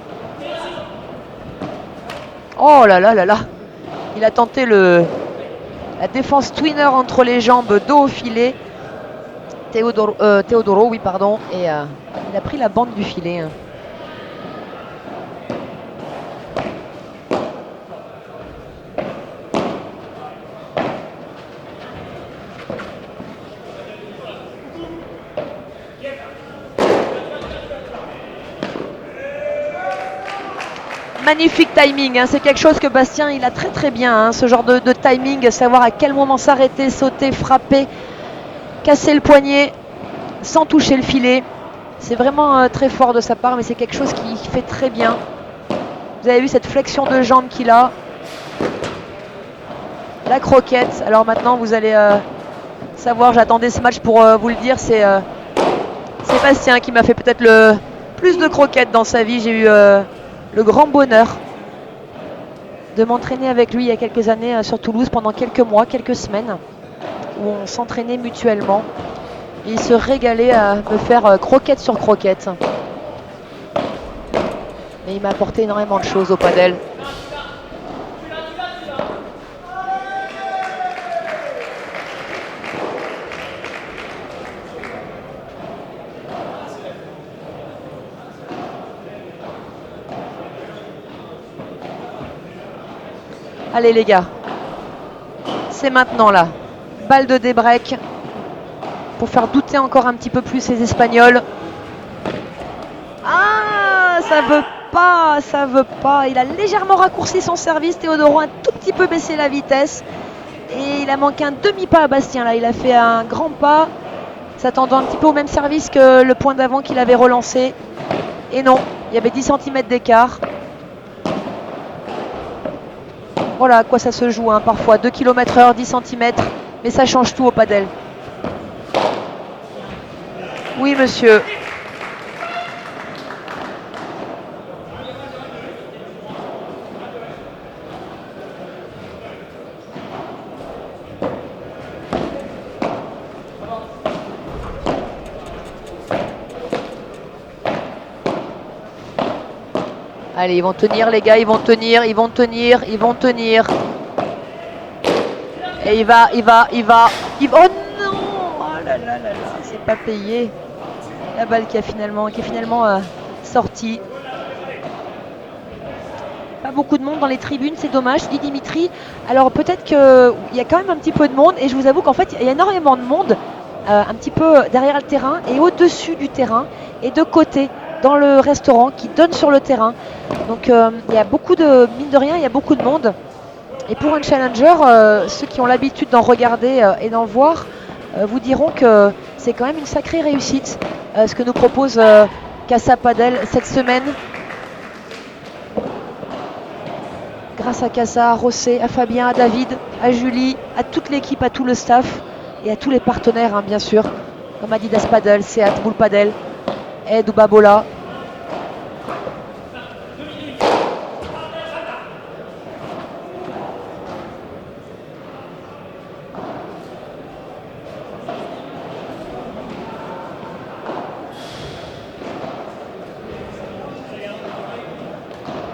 Oh là là là là! Il a tenté la défense twinner entre les jambes, dos au filet. Teodoro, oui pardon, et il a pris la bande du filet. Magnifique timing, c'est quelque chose que Bastien il a très très bien, ce genre de timing, savoir à quel moment s'arrêter, sauter, frapper, casser le poignet sans toucher le filet. C'est vraiment très fort de sa part, mais c'est quelque chose qu'il fait très bien. Vous avez vu cette flexion de jambe qu'il a. La croquette, alors maintenant vous allez savoir, j'attendais ce match pour vous le dire, c'est Bastien qui m'a fait peut-être le plus de croquettes dans sa vie. J'ai eu le grand bonheur de m'entraîner avec lui il y a quelques années sur Toulouse pendant quelques mois, quelques semaines, où on s'entraînait mutuellement. Et il se régalait à me faire croquette sur croquette. Mais il m'a apporté énormément de choses au padel. Allez les gars, c'est maintenant là. Balle de débreak pour faire douter encore un petit peu plus ces Espagnols. Ah, ça veut pas, ça veut pas. Il a légèrement raccourci son service. Théodoro a un tout petit peu baissé la vitesse. Et il a manqué un demi-pas à Bastien là. Il a fait un grand pas, s'attendant un petit peu au même service que le point d'avant qu'il avait relancé. Et non, il y avait 10 cm d'écart. Voilà à quoi ça se joue, hein, parfois 2 km/h, 10 cm, mais ça change tout au padel. Oui, monsieur. Allez, ils vont tenir les gars, ils vont tenir, ils vont tenir, ils vont tenir. Et il va. Oh non! Oh là là là là, c'est pas payé. La balle qui est finalement sortie. Pas beaucoup de monde dans les tribunes, c'est dommage, dit Dimitri. Alors peut-être qu'il y a quand même un petit peu de monde. Et je vous avoue qu'en fait, il y a énormément de monde un petit peu derrière le terrain et au-dessus du terrain et de côté dans le restaurant qui donne sur le terrain. Donc il y a beaucoup de, mine de rien, il y a beaucoup de monde. Et pour un challenger, ceux qui ont l'habitude d'en regarder et d'en voir, vous diront que c'est quand même une sacrée réussite ce que nous propose Casa Padel cette semaine. Grâce à Casa, à Rossé, à Fabien, à David, à Julie, à toute l'équipe, à tout le staff et à tous les partenaires, hein, bien sûr, comme Adidas Padel, Seat Bull Padel, Ed ou Babola.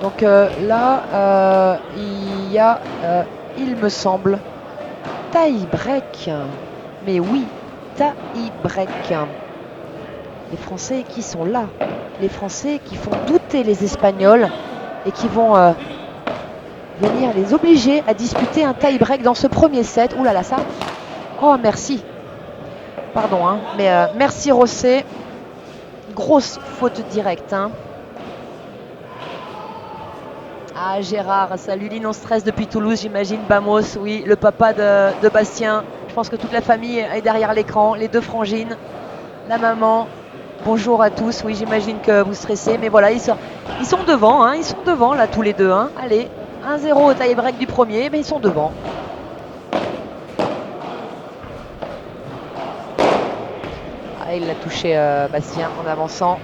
Donc là, il y a, il me semble, tie-break. Mais oui, tie-break. Les Français qui sont là. Les Français qui font douter les Espagnols et qui vont venir les obliger à disputer un tie-break dans ce premier set. Ouh là là, ça. Oh, merci. Pardon, hein, mais merci Rossé. Grosse faute directe, hein. Ah, Gérard, salut Lynn, on stresse depuis Toulouse, j'imagine. Bamos, oui, le papa de Bastien. Je pense que toute la famille est derrière l'écran, les deux frangines, la maman. Bonjour à tous, oui, j'imagine que vous stressez, mais voilà, ils sont devant, hein, ils sont devant là tous les deux. Hein. Allez, 1-0 au tie-break du premier, mais ils sont devant. Ah, il l'a touché Bastien en avançant.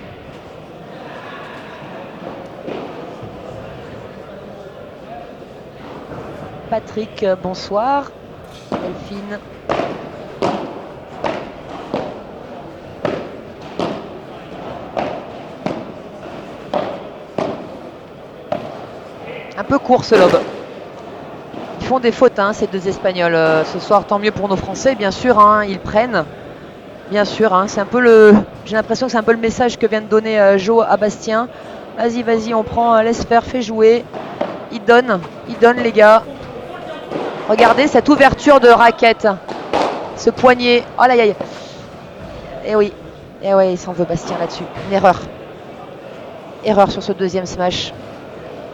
Patrick, bonsoir. Delphine. Un peu court ce lob. Ils font des fautes, hein, ces deux Espagnols. Ce soir, tant mieux pour nos Français, bien sûr. Hein, ils prennent. Bien sûr, hein, c'est un peu le. J'ai l'impression que c'est un peu le message que vient de donner Jo à Bastien. Vas-y, vas-y, on prend, laisse faire, fais jouer. Il donne les gars. Regardez cette ouverture de raquette. Ce poignet. Oh là, aïe. Et oui. Et ouais, il s'en veut Bastien là-dessus. Une erreur. Erreur sur ce deuxième smash.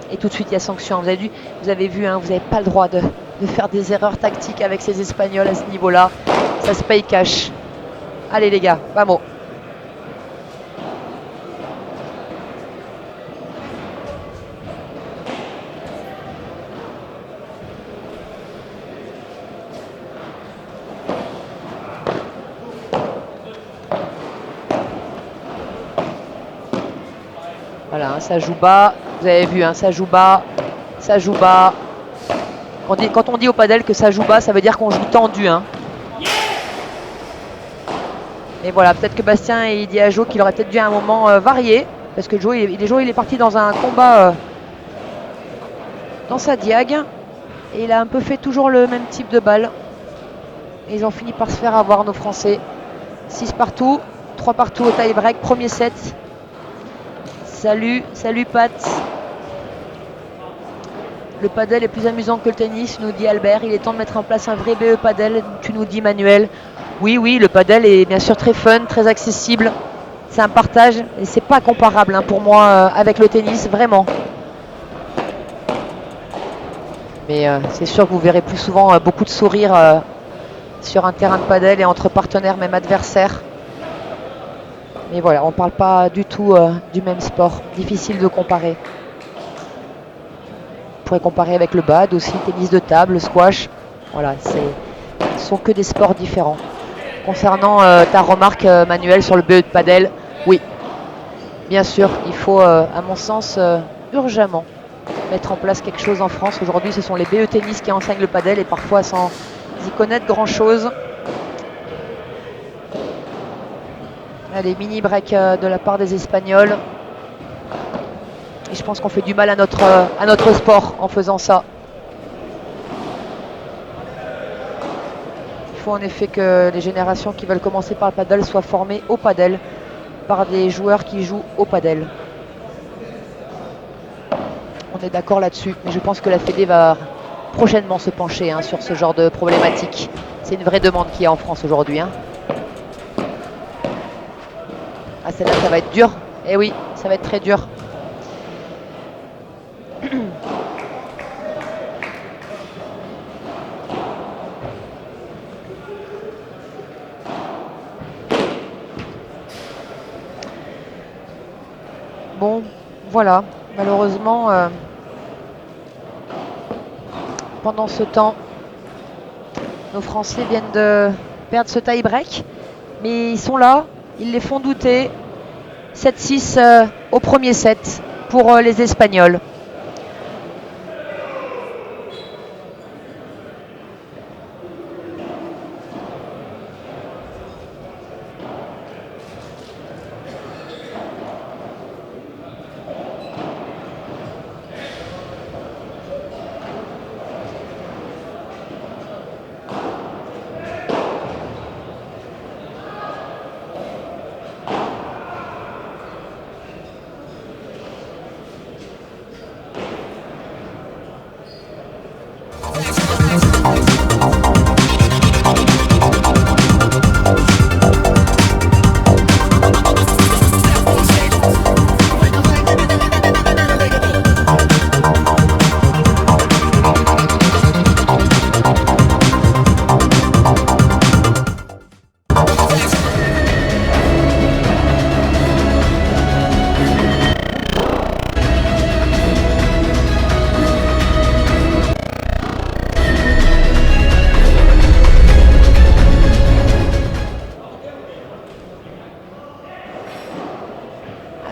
Et tout de suite, il y a sanction. Vous avez vu, hein, vous n'avez pas le droit de faire des erreurs tactiques avec ces Espagnols à ce niveau-là. Ça se paye cash. Allez les gars, vamos. Voilà, hein, ça joue bas. Vous avez vu, hein, ça joue bas. Ça joue bas. Quand on dit au padel que ça joue bas, ça veut dire qu'on joue tendu. Hein. Et voilà, peut-être que Bastien il dit à Joe qu'il aurait peut-être dû à un moment varier. Parce que Joe il est parti dans un combat dans sa diag. Et il a un peu fait toujours le même type de balle. Et ils ont fini par se faire avoir, nos Français. 6 partout, 3 partout au tie-break, premier set. Salut Pat. Le padel est plus amusant que le tennis, nous dit Albert. Il est temps de mettre en place un vrai BE padel, tu nous dis Manuel. Oui, le padel est bien sûr très fun, très accessible. C'est un partage et c'est pas comparable hein, pour moi avec le tennis, vraiment. Mais c'est sûr que vous verrez plus souvent beaucoup de sourires sur un terrain de padel et entre partenaires, même adversaires. Mais voilà, on ne parle pas du tout du même sport. Difficile de comparer. On pourrait comparer avec le bad aussi, tennis de table, le squash. Voilà, ce sont que des sports différents. Concernant ta remarque, Manuel, sur le BE de padel, oui, bien sûr, il faut, à mon sens, urgemment mettre en place quelque chose en France. Aujourd'hui, ce sont les BE tennis qui enseignent le padel et parfois sans y connaître grand-chose. Allez, mini break de la part des Espagnols. Et je pense qu'on fait du mal à notre sport en faisant ça. Il faut en effet que les générations qui veulent commencer par le padel soient formées au padel par des joueurs qui jouent au padel. On est d'accord là-dessus, mais je pense que la Fédé va prochainement se pencher hein, sur ce genre de problématique. C'est une vraie demande qu'il y a en France aujourd'hui. Hein. Ah, celle-là, ça va être dur. Eh oui, ça va être très dur. Bon, voilà. Malheureusement, pendant ce temps, nos Français viennent de perdre ce tie-break. Mais ils sont là, ils les font douter. 7-6 au premier set pour les Espagnols.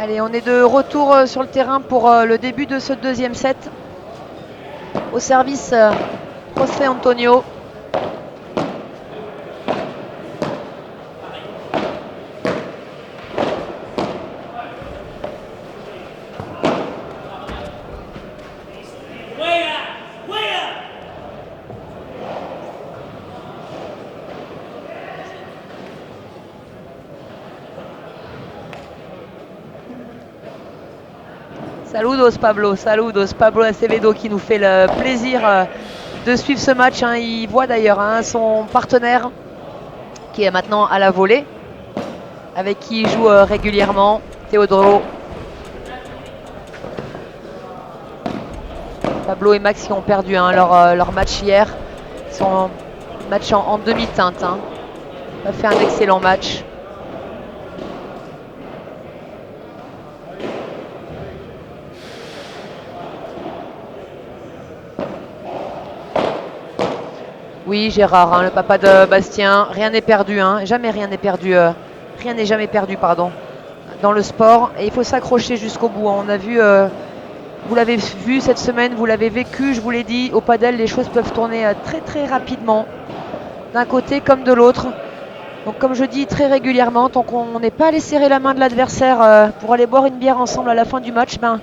Allez, on est de retour sur le terrain pour le début de ce deuxième set. Au service, José Antonio. Saludos Pablo Acevedo qui nous fait le plaisir de suivre ce match. Hein. Il voit d'ailleurs hein, son partenaire qui est maintenant à la volée, avec qui il joue régulièrement, Teodoro. Pablo et Max qui ont perdu hein, leur match hier. Ils sont match en demi-teinte. Hein. On a fait un excellent match. Oui, Gérard, hein, le papa de Bastien, rien n'est perdu, hein, jamais rien n'est perdu, rien n'est jamais perdu, pardon, dans le sport. Et il faut s'accrocher jusqu'au bout. Hein. On a vu Vous l'avez vu cette semaine, vous l'avez vécu, je vous l'ai dit, au padel, les choses peuvent tourner très très rapidement, d'un côté comme de l'autre. Donc comme je dis très régulièrement, tant qu'on n'est pas allé serrer la main de l'adversaire pour aller boire une bière ensemble à la fin du match, ben,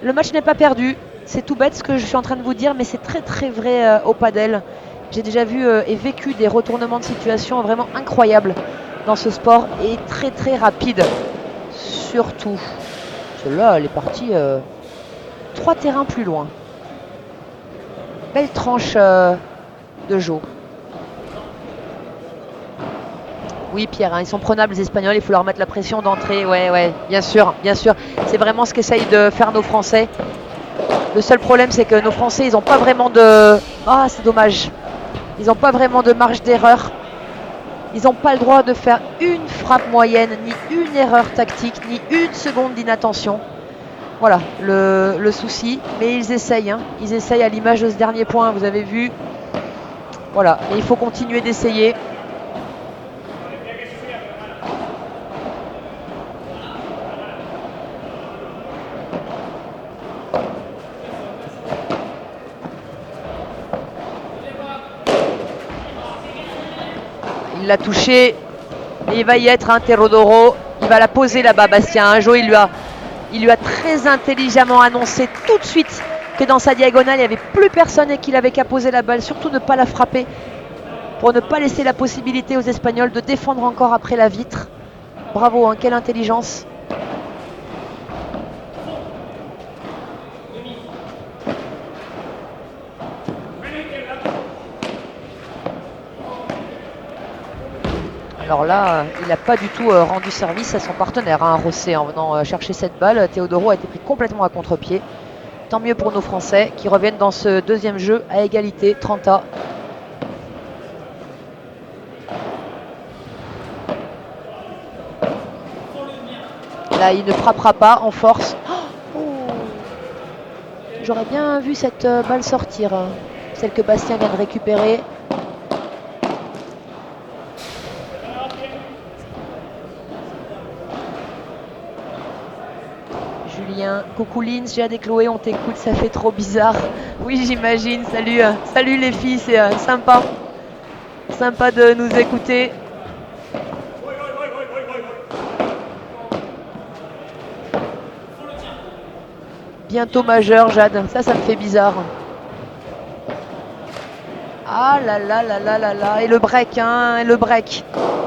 le match n'est pas perdu. C'est tout bête ce que je suis en train de vous dire, mais c'est très très vrai au padel. J'ai déjà vu et vécu des retournements de situation vraiment incroyables dans ce sport et très très rapides. Surtout, celle-là, elle est partie 3 terrains plus loin. Belle tranche de Jo. Oui Pierre, hein, ils sont prenables les Espagnols, il faut leur mettre la pression d'entrée, ouais, bien sûr, bien sûr. C'est vraiment ce qu'essayent de faire nos Français. Le seul problème c'est que nos Français, ils n'ont pas vraiment de... Ah, c'est dommage. Ils n'ont pas vraiment de marge d'erreur. Ils n'ont pas le droit de faire une frappe moyenne, ni une erreur tactique, ni une seconde d'inattention. Voilà le souci, mais ils essayent, hein. Ils essayent à l'image de ce dernier point, vous avez vu. Voilà, mais il faut continuer d'essayer. Il l'a touché et il va y être un Teodoro. Il va la poser là-bas, Bastien. Un jour, il lui a très intelligemment annoncé tout de suite que dans sa diagonale, il n'y avait plus personne et qu'il avait qu'à poser la balle. Surtout ne pas la frapper pour ne pas laisser la possibilité aux Espagnols de défendre encore après la vitre. Bravo, hein, quelle intelligence. Alors là, il n'a pas du tout rendu service à son partenaire, hein, Rosset, en venant chercher cette balle. Teodoro a été pris complètement à contre-pied. Tant mieux pour nos Français qui reviennent dans ce deuxième jeu à égalité, 30-à. Là, il ne frappera pas en force. Oh, j'aurais bien vu cette balle sortir, hein, celle que Bastien vient de récupérer. Coucou Lynn, Jade et Chloé, on t'écoute, ça fait trop bizarre. Oui, j'imagine. Salut, salut les filles, c'est sympa. Sympa de nous écouter. Bientôt majeur, Jade. Ça me fait bizarre. Ah là là là là là là. Et le break, hein, et le break.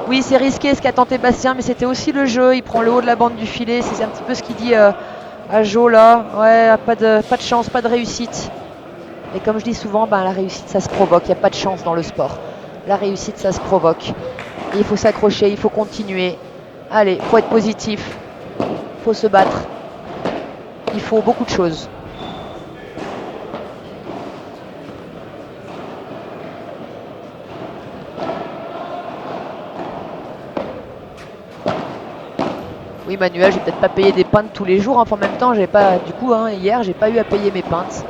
Oui, c'est risqué ce qu'a tenté Bastien, mais c'était aussi le jeu. Il prend le haut de la bande du filet. C'est un petit peu ce qu'il dit à Jo là. Ouais, pas de chance, pas de réussite. Et comme je dis souvent, ben, la réussite, ça se provoque. Il n'y a pas de chance dans le sport. La réussite, ça se provoque. Et il faut s'accrocher, il faut continuer. Allez, il faut être positif. Il faut se battre. Il faut beaucoup de choses. Oui Manuel, j'ai peut-être pas payé des pintes tous les jours, hein. En même temps, j'ai pas, du coup, hein, hier, j'ai pas eu à payer mes pintes.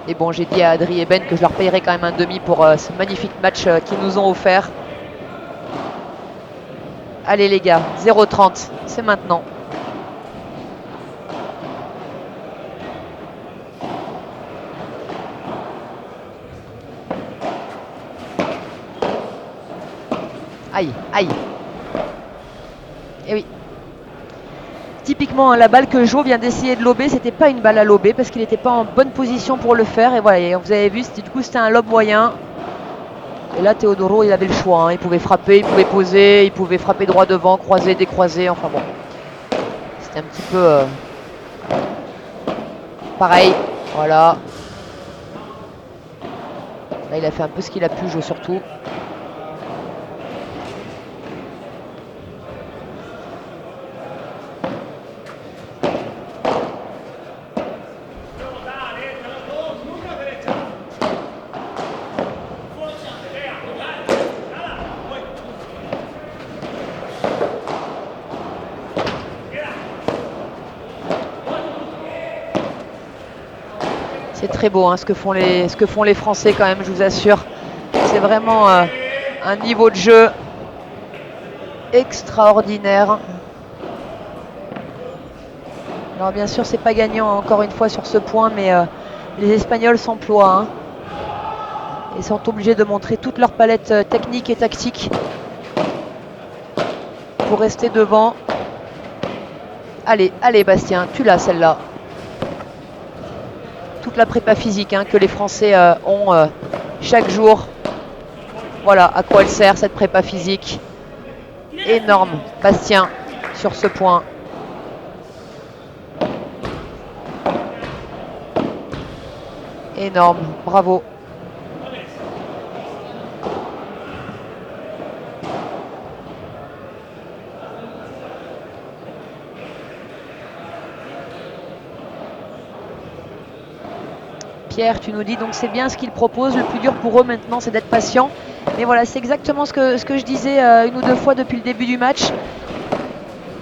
Et bon, j'ai dit à Adri et Ben que je leur payerais quand même un demi pour ce magnifique match qu'ils nous ont offert. Allez les gars, 0-30, c'est maintenant. Aïe, aïe. Et oui. Typiquement, hein, la balle que Jo vient d'essayer de lober, c'était pas une balle à lober parce qu'il n'était pas en bonne position pour le faire. Et voilà, et vous avez vu, du coup, c'était un lob moyen. Et là, Teodoro, il avait le choix. Hein. Il pouvait frapper, il pouvait poser, il pouvait frapper droit devant, croiser, décroiser. Enfin bon, c'était un petit peu pareil. Voilà. Là, il a fait un peu ce qu'il a pu, Jo surtout. C'est très beau hein, ce que font les Français quand même, je vous assure. C'est vraiment un niveau de jeu extraordinaire. Alors bien sûr, c'est pas gagnant encore une fois sur ce point, mais les Espagnols s'emploient hein, et sont obligés de montrer toute leur palette technique et tactique pour rester devant. Allez, allez Bastien, tu l'as celle-là. Toute la prépa physique hein, que les Français ont chaque jour. Voilà à quoi elle sert cette prépa physique. Énorme, Bastien, sur ce point. Énorme, bravo. Pierre, tu nous dis donc c'est bien ce qu'ils proposent. Le plus dur pour eux maintenant, c'est d'être patient. Mais voilà, c'est exactement ce que je disais une ou deux fois depuis le début du match.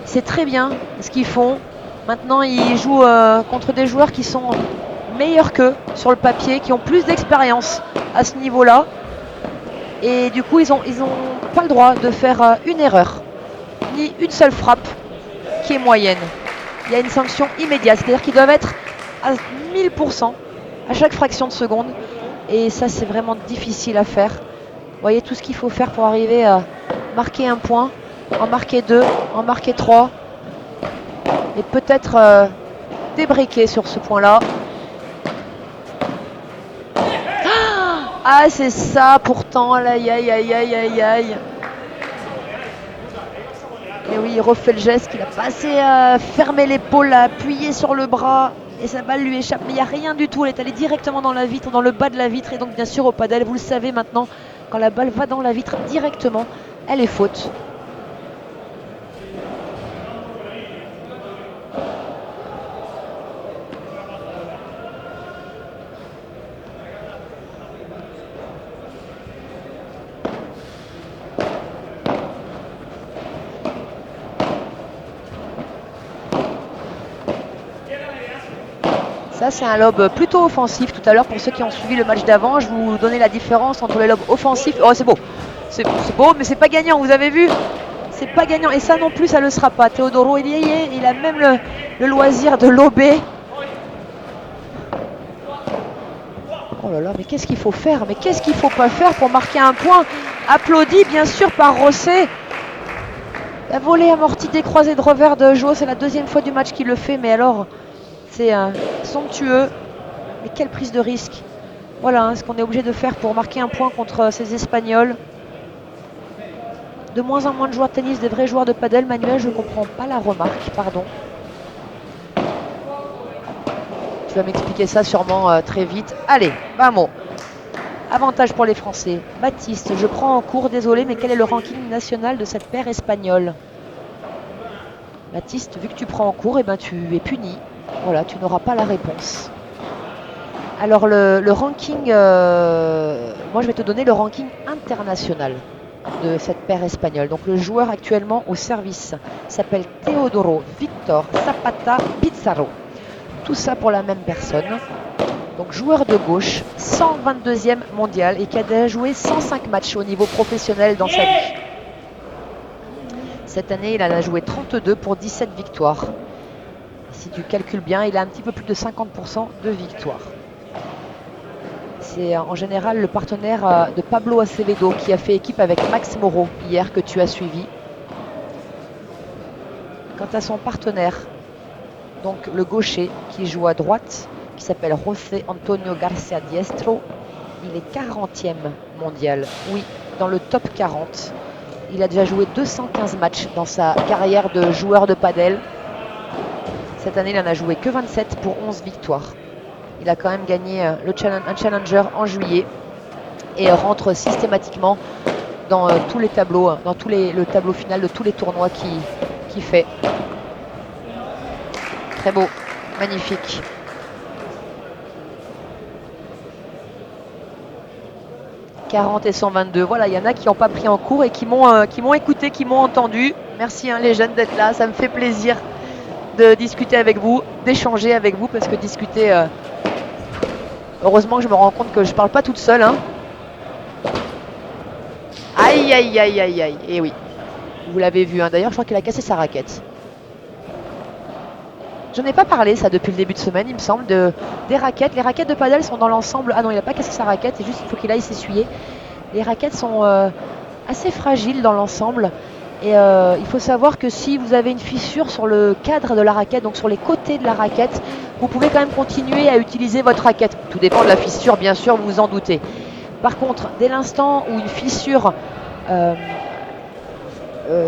C'est très bien ce qu'ils font. Maintenant, ils jouent contre des joueurs qui sont meilleurs qu'eux sur le papier, qui ont plus d'expérience à ce niveau-là. Et du coup, ils ont pas le droit de faire une erreur, ni une seule frappe qui est moyenne. Il y a une sanction immédiate, c'est-à-dire qu'ils doivent être à 1000% à chaque fraction de seconde. Et ça, c'est vraiment difficile à faire. Vous voyez tout ce qu'il faut faire pour arriver à marquer un point, en marquer deux, en marquer trois. Et peut-être débriquer sur ce point-là. Ah, c'est ça pourtant. Aïe, aïe, aïe, aïe, aïe, aïe. Et oui, il refait le geste qu'il a passé à fermer l'épaule, à appuyer sur le bras. Et sa balle lui échappe. Mais il n'y a rien du tout. Elle est allée directement dans la vitre, dans le bas de la vitre. Et donc, bien sûr, au padel, vous le savez maintenant, quand la balle va dans la vitre directement, elle est faute. Ça, c'est un lob plutôt offensif. Tout à l'heure, pour ceux qui ont suivi le match d'avant, je vous donnais la différence entre les lobes offensifs. Oh, c'est beau. C'est beau, mais c'est pas gagnant, vous avez vu? C'est pas gagnant. Et ça non plus, ça le sera pas. Teodoro, il a même le loisir de lober. Oh là là, mais qu'est-ce qu'il faut faire? Mais qu'est-ce qu'il faut pas faire pour marquer un point? Applaudi, bien sûr, par Rosset. La volée amortie des croisés de revers de Jo, c'est la deuxième fois du match qu'il le fait, mais alors... C'est somptueux, mais quelle prise de risque. Voilà hein, ce qu'on est obligé de faire pour marquer un point contre ces Espagnols. De moins en moins de joueurs de tennis, des vrais joueurs de padel. Manuel, je ne comprends pas la remarque, pardon. Tu vas m'expliquer ça sûrement très vite. Allez, vamos. Avantage pour les Français. Baptiste, je prends en cours, désolé, mais quel est le ranking national de cette paire espagnole? Baptiste, vu que tu prends en cours, eh ben, tu es puni. Voilà, tu n'auras pas la réponse. Alors le ranking, moi je vais te donner le ranking international de cette paire espagnole. Donc le joueur actuellement au service s'appelle Teodoro Victor Zapata Pizarro. Tout ça pour la même personne. Donc joueur de gauche, 122e mondial et qui a déjà joué 105 matchs au niveau professionnel dans sa vie. Cette année, il en a joué 32 pour 17 victoires. Si tu calcules bien, il a un petit peu plus de 50% de victoires. C'est en général le partenaire de Pablo Acevedo qui a fait équipe avec Max Moreau hier que tu as suivi. Quant à son partenaire, donc le gaucher qui joue à droite, qui s'appelle José Antonio Garcia Diestro, il est 40e mondial. Oui, dans le top 40. Il a déjà joué 215 matchs dans sa carrière de joueur de padel. Cette année, il n'en a joué que 27 pour 11 victoires. Il a quand même gagné un challenger en juillet et rentre systématiquement dans tous les tableaux, dans le tableau final de tous les tournois qu'il fait. Très beau, magnifique. « 40 et 122. Voilà, il y en a qui n'ont pas pris en cours et qui m'ont écouté, qui m'ont entendu. Merci hein, les jeunes d'être là, ça me fait plaisir de discuter avec vous, d'échanger avec vous, parce que discuter... heureusement que je me rends compte que je parle pas toute seule. Hein. Aïe, aïe, aïe, aïe, aïe. Et oui, vous l'avez vu. Hein. D'ailleurs, je crois qu'il a cassé sa raquette. Je n'ai pas parlé ça depuis le début de semaine, il me semble, des raquettes. Les raquettes de paddle sont dans l'ensemble. Ah non, il n'a pas cassé sa raquette, c'est juste qu'il faut qu'il aille s'essuyer. Les raquettes sont assez fragiles dans l'ensemble. Et il faut savoir que si vous avez une fissure sur le cadre de la raquette, donc sur les côtés de la raquette, vous pouvez quand même continuer à utiliser votre raquette. Tout dépend de la fissure, bien sûr, vous vous en doutez. Par contre, dès l'instant où une fissure...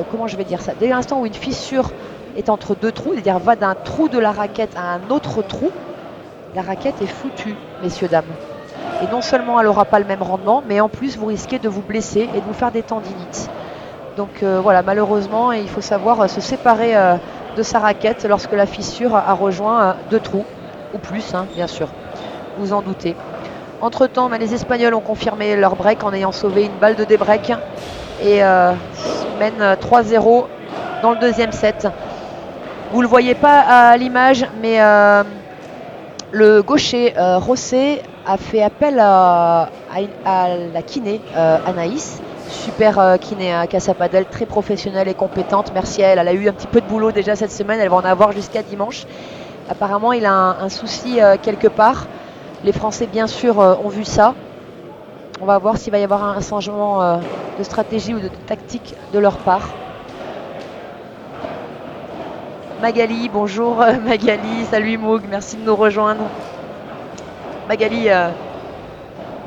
comment je vais dire ça? Dès l'instant où une fissure est entre deux trous, c'est-à-dire va d'un trou de la raquette à un autre trou, la raquette est foutue, messieurs, dames. Et non seulement elle n'aura pas le même rendement, mais en plus vous risquez de vous blesser et de vous faire des tendinites. Donc voilà, malheureusement, il faut savoir se séparer de sa raquette lorsque la fissure a rejoint deux trous, ou plus, hein, bien sûr, vous en doutez. Entre-temps, les Espagnols ont confirmé leur break en ayant sauvé une balle de débreak et mènent 3-0 dans le deuxième set. Vous ne le voyez pas à l'image, mais le gaucher Rosset a fait appel à la kiné Anaïs. Super kiné à Casa Padel, très professionnelle et compétente. Merci à elle. Elle a eu un petit peu de boulot déjà cette semaine. Elle va en avoir jusqu'à dimanche. Apparemment, il a un souci quelque part. Les Français, bien sûr, ont vu ça. On va voir s'il va y avoir un changement de stratégie ou de tactique de leur part. Magali, bonjour Magali. Salut Moug, merci de nous rejoindre. Magali,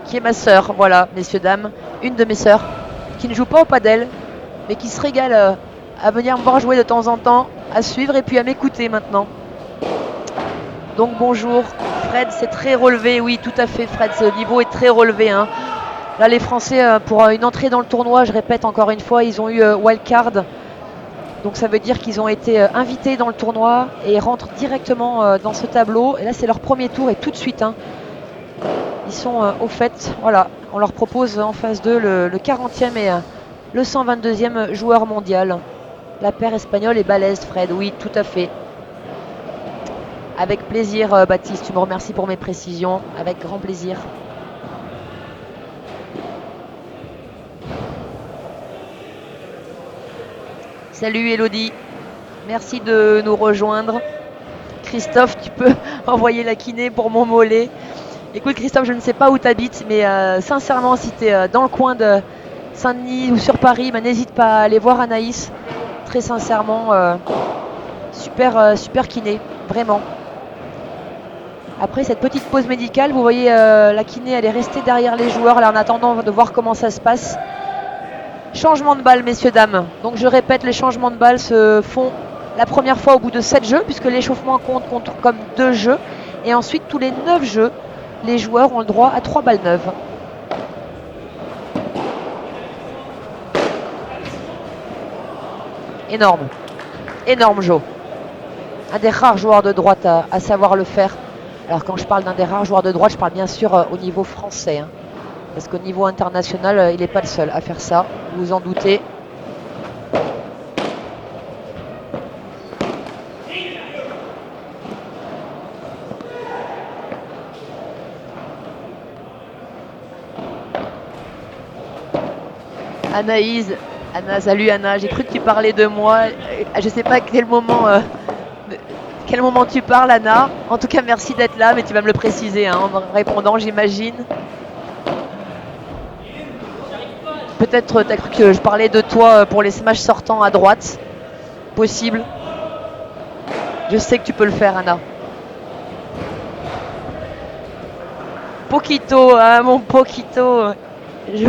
qui est ma sœur, voilà, messieurs, dames. Une de mes sœurs, qui ne joue pas au padel, mais qui se régale à venir me voir jouer de temps en temps, à suivre et puis à m'écouter maintenant. Donc bonjour. Fred, c'est très relevé, oui, tout à fait, Fred, ce niveau est très relevé. Hein. Là, les Français, pour une entrée dans le tournoi, je répète encore une fois, ils ont eu wildcard. Donc ça veut dire qu'ils ont été invités dans le tournoi et rentrent directement dans ce tableau. Et là, c'est leur premier tour et tout de suite, hein, ils sont au fait. Voilà, on leur propose en face d'eux le 40e et le 122e joueur mondial. La paire espagnole est balèze, Fred, oui, tout à fait. Avec plaisir, Baptiste, tu me remercies pour mes précisions. Avec grand plaisir. Salut Elodie, merci de nous rejoindre. Christophe, tu peux envoyer la kiné pour mon mollet. Écoute Christophe, je ne sais pas où tu habites, mais sincèrement, si tu es dans le coin de Saint-Denis ou sur Paris, n'hésite pas à aller voir Anaïs. Très sincèrement, super kiné, vraiment. Après cette petite pause médicale, vous voyez la kiné, elle est restée derrière les joueurs là, en attendant de voir comment ça se passe. Changement de balle, messieurs, dames. Donc je répète, les changements de balle se font la première fois au bout de 7 jeux, puisque l'échauffement compte comme 2 jeux. Et ensuite, tous les 9 jeux, les joueurs ont le droit à 3 balles neuves. Énorme. Énorme, Jo. Un des rares joueurs de droite à savoir le faire. Alors quand je parle d'un des rares joueurs de droite, je parle bien sûr au niveau français. Hein. Parce qu'au niveau international, il n'est pas le seul à faire ça. Vous vous en doutez. Anaïs. Anna, salut Anna. J'ai cru que tu parlais de moi. Je ne sais pas à quel moment tu parles, Anna. En tout cas, merci d'être là, mais tu vas me le préciser hein, en répondant, j'imagine. Peut-être tu as cru que je parlais de toi pour les smash sortants à droite. Possible. Je sais que tu peux le faire, Anna. Poquito, hein, mon Poquito.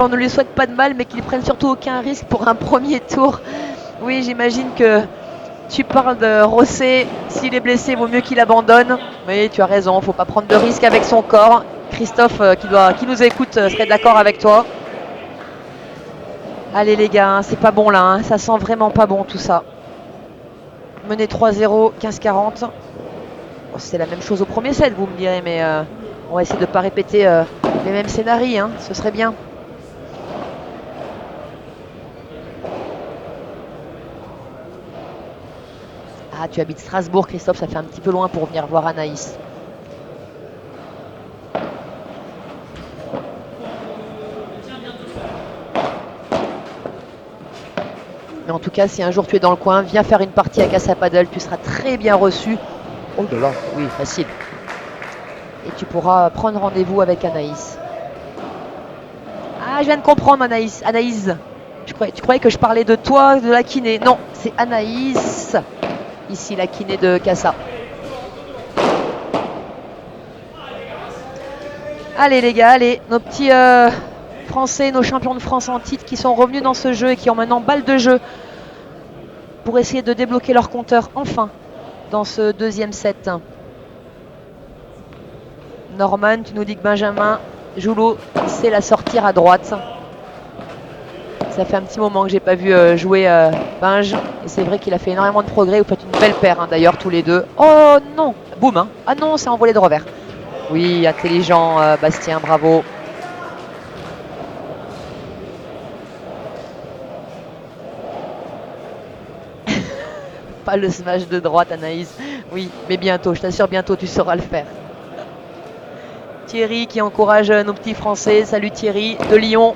On ne lui souhaite pas de mal, mais qu'il prenne surtout aucun risque pour un premier tour. Oui, j'imagine que tu parles de Rosset. S'il est blessé, il vaut mieux qu'il abandonne. Oui, tu as raison, il ne faut pas prendre de risque avec son corps. Christophe, qui nous écoute, serait d'accord avec toi. Allez les gars, hein, c'est pas bon là, hein, ça sent vraiment pas bon tout ça. Mené 3-0, 15-40. Bon, c'est la même chose au premier set, vous me direz, mais on va essayer de ne pas répéter les mêmes scénarios, hein, ce serait bien. Ah, tu habites Strasbourg, Christophe, ça fait un petit peu loin pour venir voir Anaïs. Mais en tout cas, si un jour tu es dans le coin, viens faire une partie à Casa Padel, tu seras très bien reçu Oh là là, oui, facile. Et tu pourras prendre rendez-vous avec Anaïs. Ah, je viens de comprendre, Anaïs. Anaïs, tu croyais que je parlais de toi, de la kiné. Non, c'est Anaïs. Ici, la kiné de Cassa. Allez, les gars, allez. Nos petits Français, nos champions de France en titre qui sont revenus dans ce jeu et qui ont maintenant balle de jeu pour essayer de débloquer leur compteur enfin dans ce deuxième set. Norman, tu nous dis que Benjamin Joulot sait la sortir à droite. Ça fait un petit moment que j'ai pas vu jouer Binge. Et c'est vrai qu'il a fait énormément de progrès. Vous faites une belle paire d'ailleurs tous les deux. Oh non, boum hein. Ah non, c'est envolé de revers. Oui, intelligent Bastien, bravo. Pas le smash de droite Anaïs. Oui, mais bientôt, je t'assure bientôt tu sauras le faire. Thierry qui encourage nos petits Français. Salut Thierry de Lyon.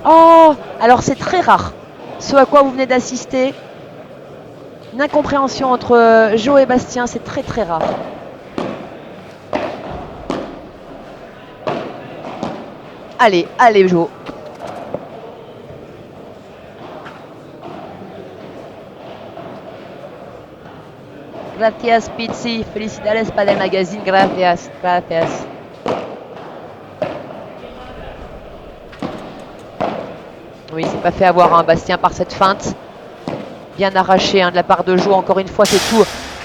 Oh, alors c'est très rare. Ce à quoi vous venez d'assister. Une incompréhension entre Jo et Bastien, c'est très très rare. Allez, allez Jo. Gracias Pizzi, felicidades para el magazine, gracias, gracias. Oui, c'est pas fait avoir un Bastien par cette feinte. Bien arraché de la part de Jo. Encore une fois, c'est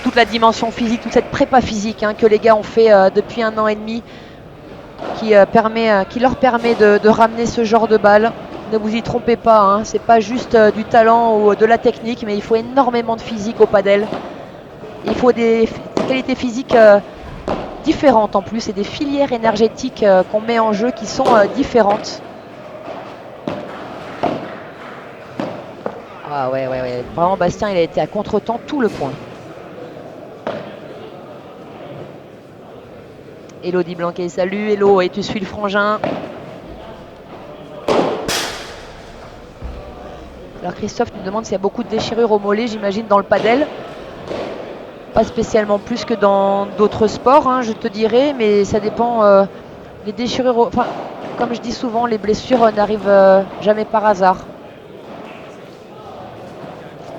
toute la dimension physique, toute cette prépa physique que les gars ont fait depuis 1 an et demi qui leur permet de ramener ce genre de balle. Ne vous y trompez pas, c'est pas juste du talent ou de la technique, mais il faut énormément de physique au padel. Il faut des qualités physiques différentes en plus et des filières énergétiques qu'on met en jeu qui sont différentes. Ah ouais. Vraiment, Bastien, il a été à contre-temps tout le point. Elodie Blanquet, salut. Hello, et tu suis le frangin. Alors Christophe nous demande s'il y a beaucoup de déchirures au mollet, j'imagine, dans le padel. Pas spécialement plus que dans d'autres sports, je te dirais, mais ça dépend. Les déchirures, enfin, comme je dis souvent, les blessures n'arrivent jamais par hasard.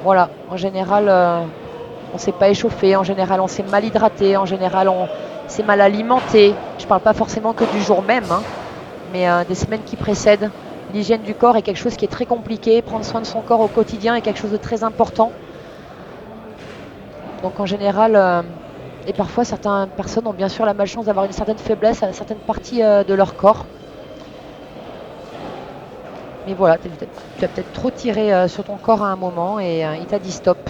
Voilà, en général, on ne s'est pas échauffé, en général, on s'est mal hydraté, en général, on s'est mal alimenté. Je ne parle pas forcément que du jour même, mais des semaines qui précèdent. L'hygiène du corps est quelque chose qui est très compliqué. Prendre soin de son corps au quotidien est quelque chose de très important. Donc en général, et parfois certaines personnes ont bien sûr la malchance d'avoir une certaine faiblesse à certaines parties de leur corps. Mais voilà, tu as peut-être trop tiré sur ton corps à un moment et il t'a dit stop.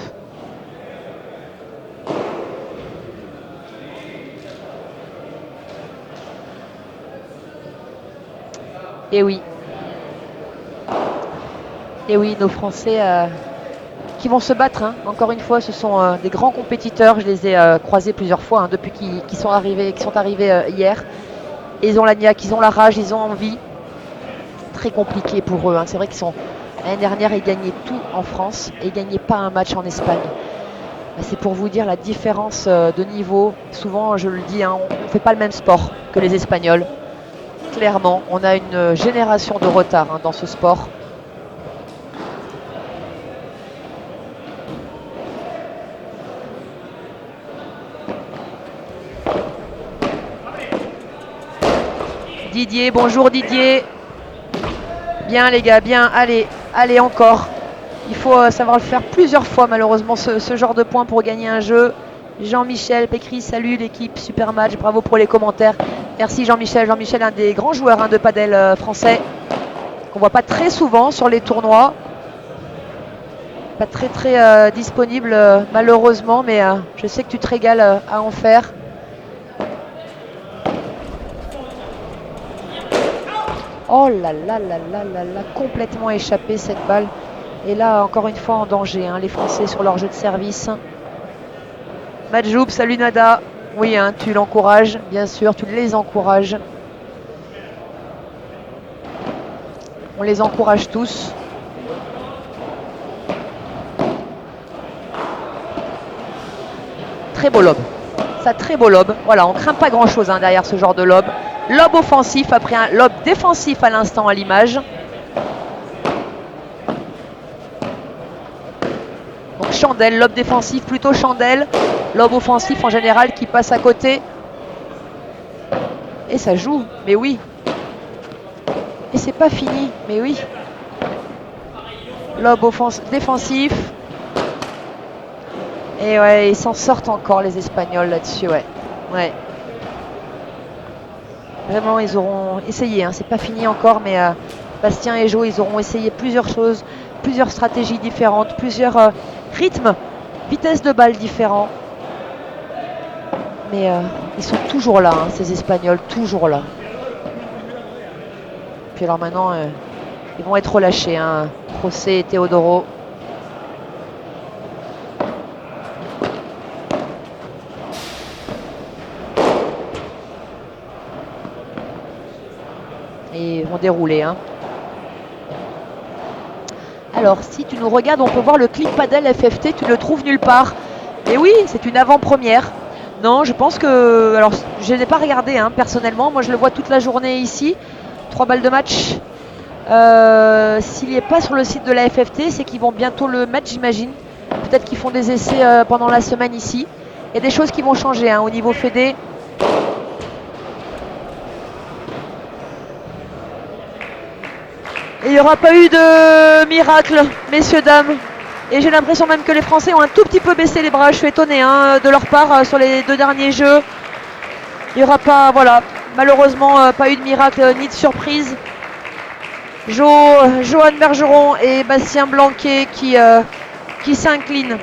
Et oui. Et oui, nos Français qui vont se battre. Encore une fois, ce sont des grands compétiteurs. Je les ai croisés plusieurs fois depuis qu'ils sont arrivés hier. Et ils ont la niaque, ils ont la rage, ils ont envie. Très compliqué pour eux. C'est vrai qu'ils sont... L'année dernière, ils gagnaient tout en France et ils ne gagnaient pas un match en Espagne. C'est pour vous dire la différence de niveau. Souvent, je le dis, on ne fait pas le même sport que les Espagnols. Clairement, on a une génération de retard dans ce sport. Didier, bonjour Didier. Bien les gars, bien, allez encore. Il faut savoir le faire plusieurs fois malheureusement ce genre de points pour gagner un jeu. Jean-Michel Pécry, salut l'équipe, super match, bravo pour les commentaires. Merci Jean-Michel, un des grands joueurs de padel français qu'on voit pas très souvent sur les tournois. Pas très disponible malheureusement, mais je sais que tu te régales à en faire. Oh là là là là là là, complètement échappé cette balle. Et là, encore une fois, en danger, les Français sur leur jeu de service. Madjoub, salut Nada. Oui, tu l'encourages, bien sûr, tu les encourages. On les encourage tous. très beau lob. Ça, très beau lob. Voilà, on craint pas grand-chose hein, derrière ce genre de lob. Lob offensif après un lob défensif à l'instant à l'image. Donc chandelle, lob défensif plutôt chandelle. Lob offensif en général qui passe à côté. Et ça joue, mais oui. Et c'est pas fini, mais oui. Lob défensif. Et ouais, ils s'en sortent encore les Espagnols là-dessus, ouais. Ouais. Vraiment, ils auront essayé, hein. C'est pas fini encore, mais Bastien et Jo, ils auront essayé plusieurs choses, plusieurs stratégies différentes, plusieurs rythmes, vitesse de balle différents. Mais ils sont toujours là, hein, ces Espagnols, toujours là. Puis alors maintenant, ils vont être relâchés, hein, José et Teodoro. Et ils vont dérouler. Hein. Alors, si tu nous regardes, on peut voir le clip Padel FFT, tu ne le trouves nulle part. Et oui, c'est une avant-première. Non, je pense que... Alors, je ne l'ai pas regardé, hein, personnellement. Moi, je le vois toute la journée ici. 3 balles de match. S'il n'est pas sur le site de la FFT, c'est qu'ils vont bientôt le mettre, j'imagine. Peut-être qu'ils font des essais pendant la semaine ici. Il y a des choses qui vont changer hein, au niveau fédé. Il n'y aura pas eu de miracle, messieurs, dames. Et j'ai l'impression même que les Français ont un tout petit peu baissé les bras. Je suis étonnée hein, de leur part sur les 2 derniers jeux. Il n'y aura pas, voilà, malheureusement, pas eu de miracle ni de surprise. Johan Bergeron et Bastien Blanquet qui s'inclinent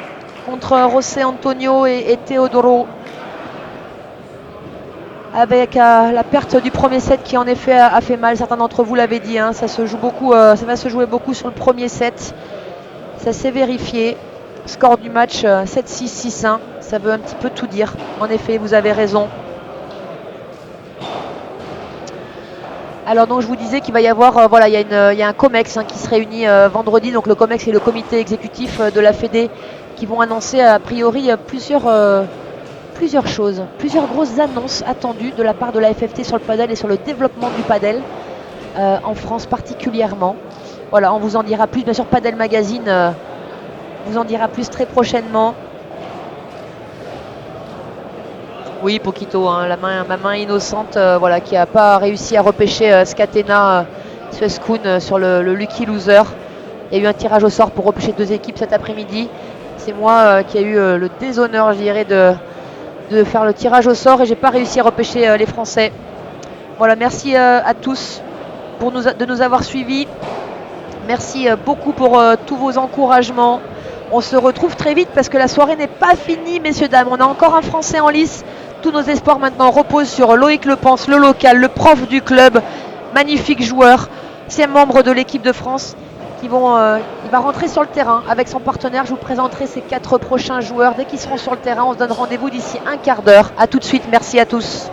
contre José Antonio et Teodoro. Avec la perte du premier set qui en effet a fait mal, certains d'entre vous l'avaient dit, hein, ça se joue beaucoup, ça va se jouer beaucoup sur le premier set. Ça s'est vérifié. Score du match 7-6, 6-1, ça veut un petit peu tout dire. En effet, vous avez raison. Alors donc je vous disais qu'il va y avoir, voilà, il y a un COMEX hein, qui se réunit vendredi. Donc le COMEX et le comité exécutif de la Fédé qui vont annoncer a priori plusieurs choses, plusieurs grosses annonces attendues de la part de la FFT sur le padel et sur le développement du padel en France particulièrement. Voilà, on vous en dira plus, bien sûr Padel Magazine vous en dira plus très prochainement. Oui, Poquito, hein, ma main innocente voilà, qui n'a pas réussi à repêcher Scatena Suescun sur le Lucky Loser. Il y a eu un tirage au sort pour repêcher 2 équipes cet après-midi. C'est moi qui ai eu le déshonneur, je dirais, de faire le tirage au sort et j'ai pas réussi à repêcher les Français. Voilà, merci à tous de nous avoir suivis. Merci beaucoup pour tous vos encouragements. On se retrouve très vite parce que la soirée n'est pas finie, messieurs, dames. On a encore un Français en lice. Tous nos espoirs maintenant reposent sur Loïc Lepence, le local, le prof du club. Magnifique joueur. C'est un membre de l'équipe de France. Il va rentrer sur le terrain avec son partenaire. Je vous présenterai ces 4 prochains joueurs. Dès qu'ils seront sur le terrain, on se donne rendez-vous d'ici un quart d'heure. A tout de suite, merci à tous.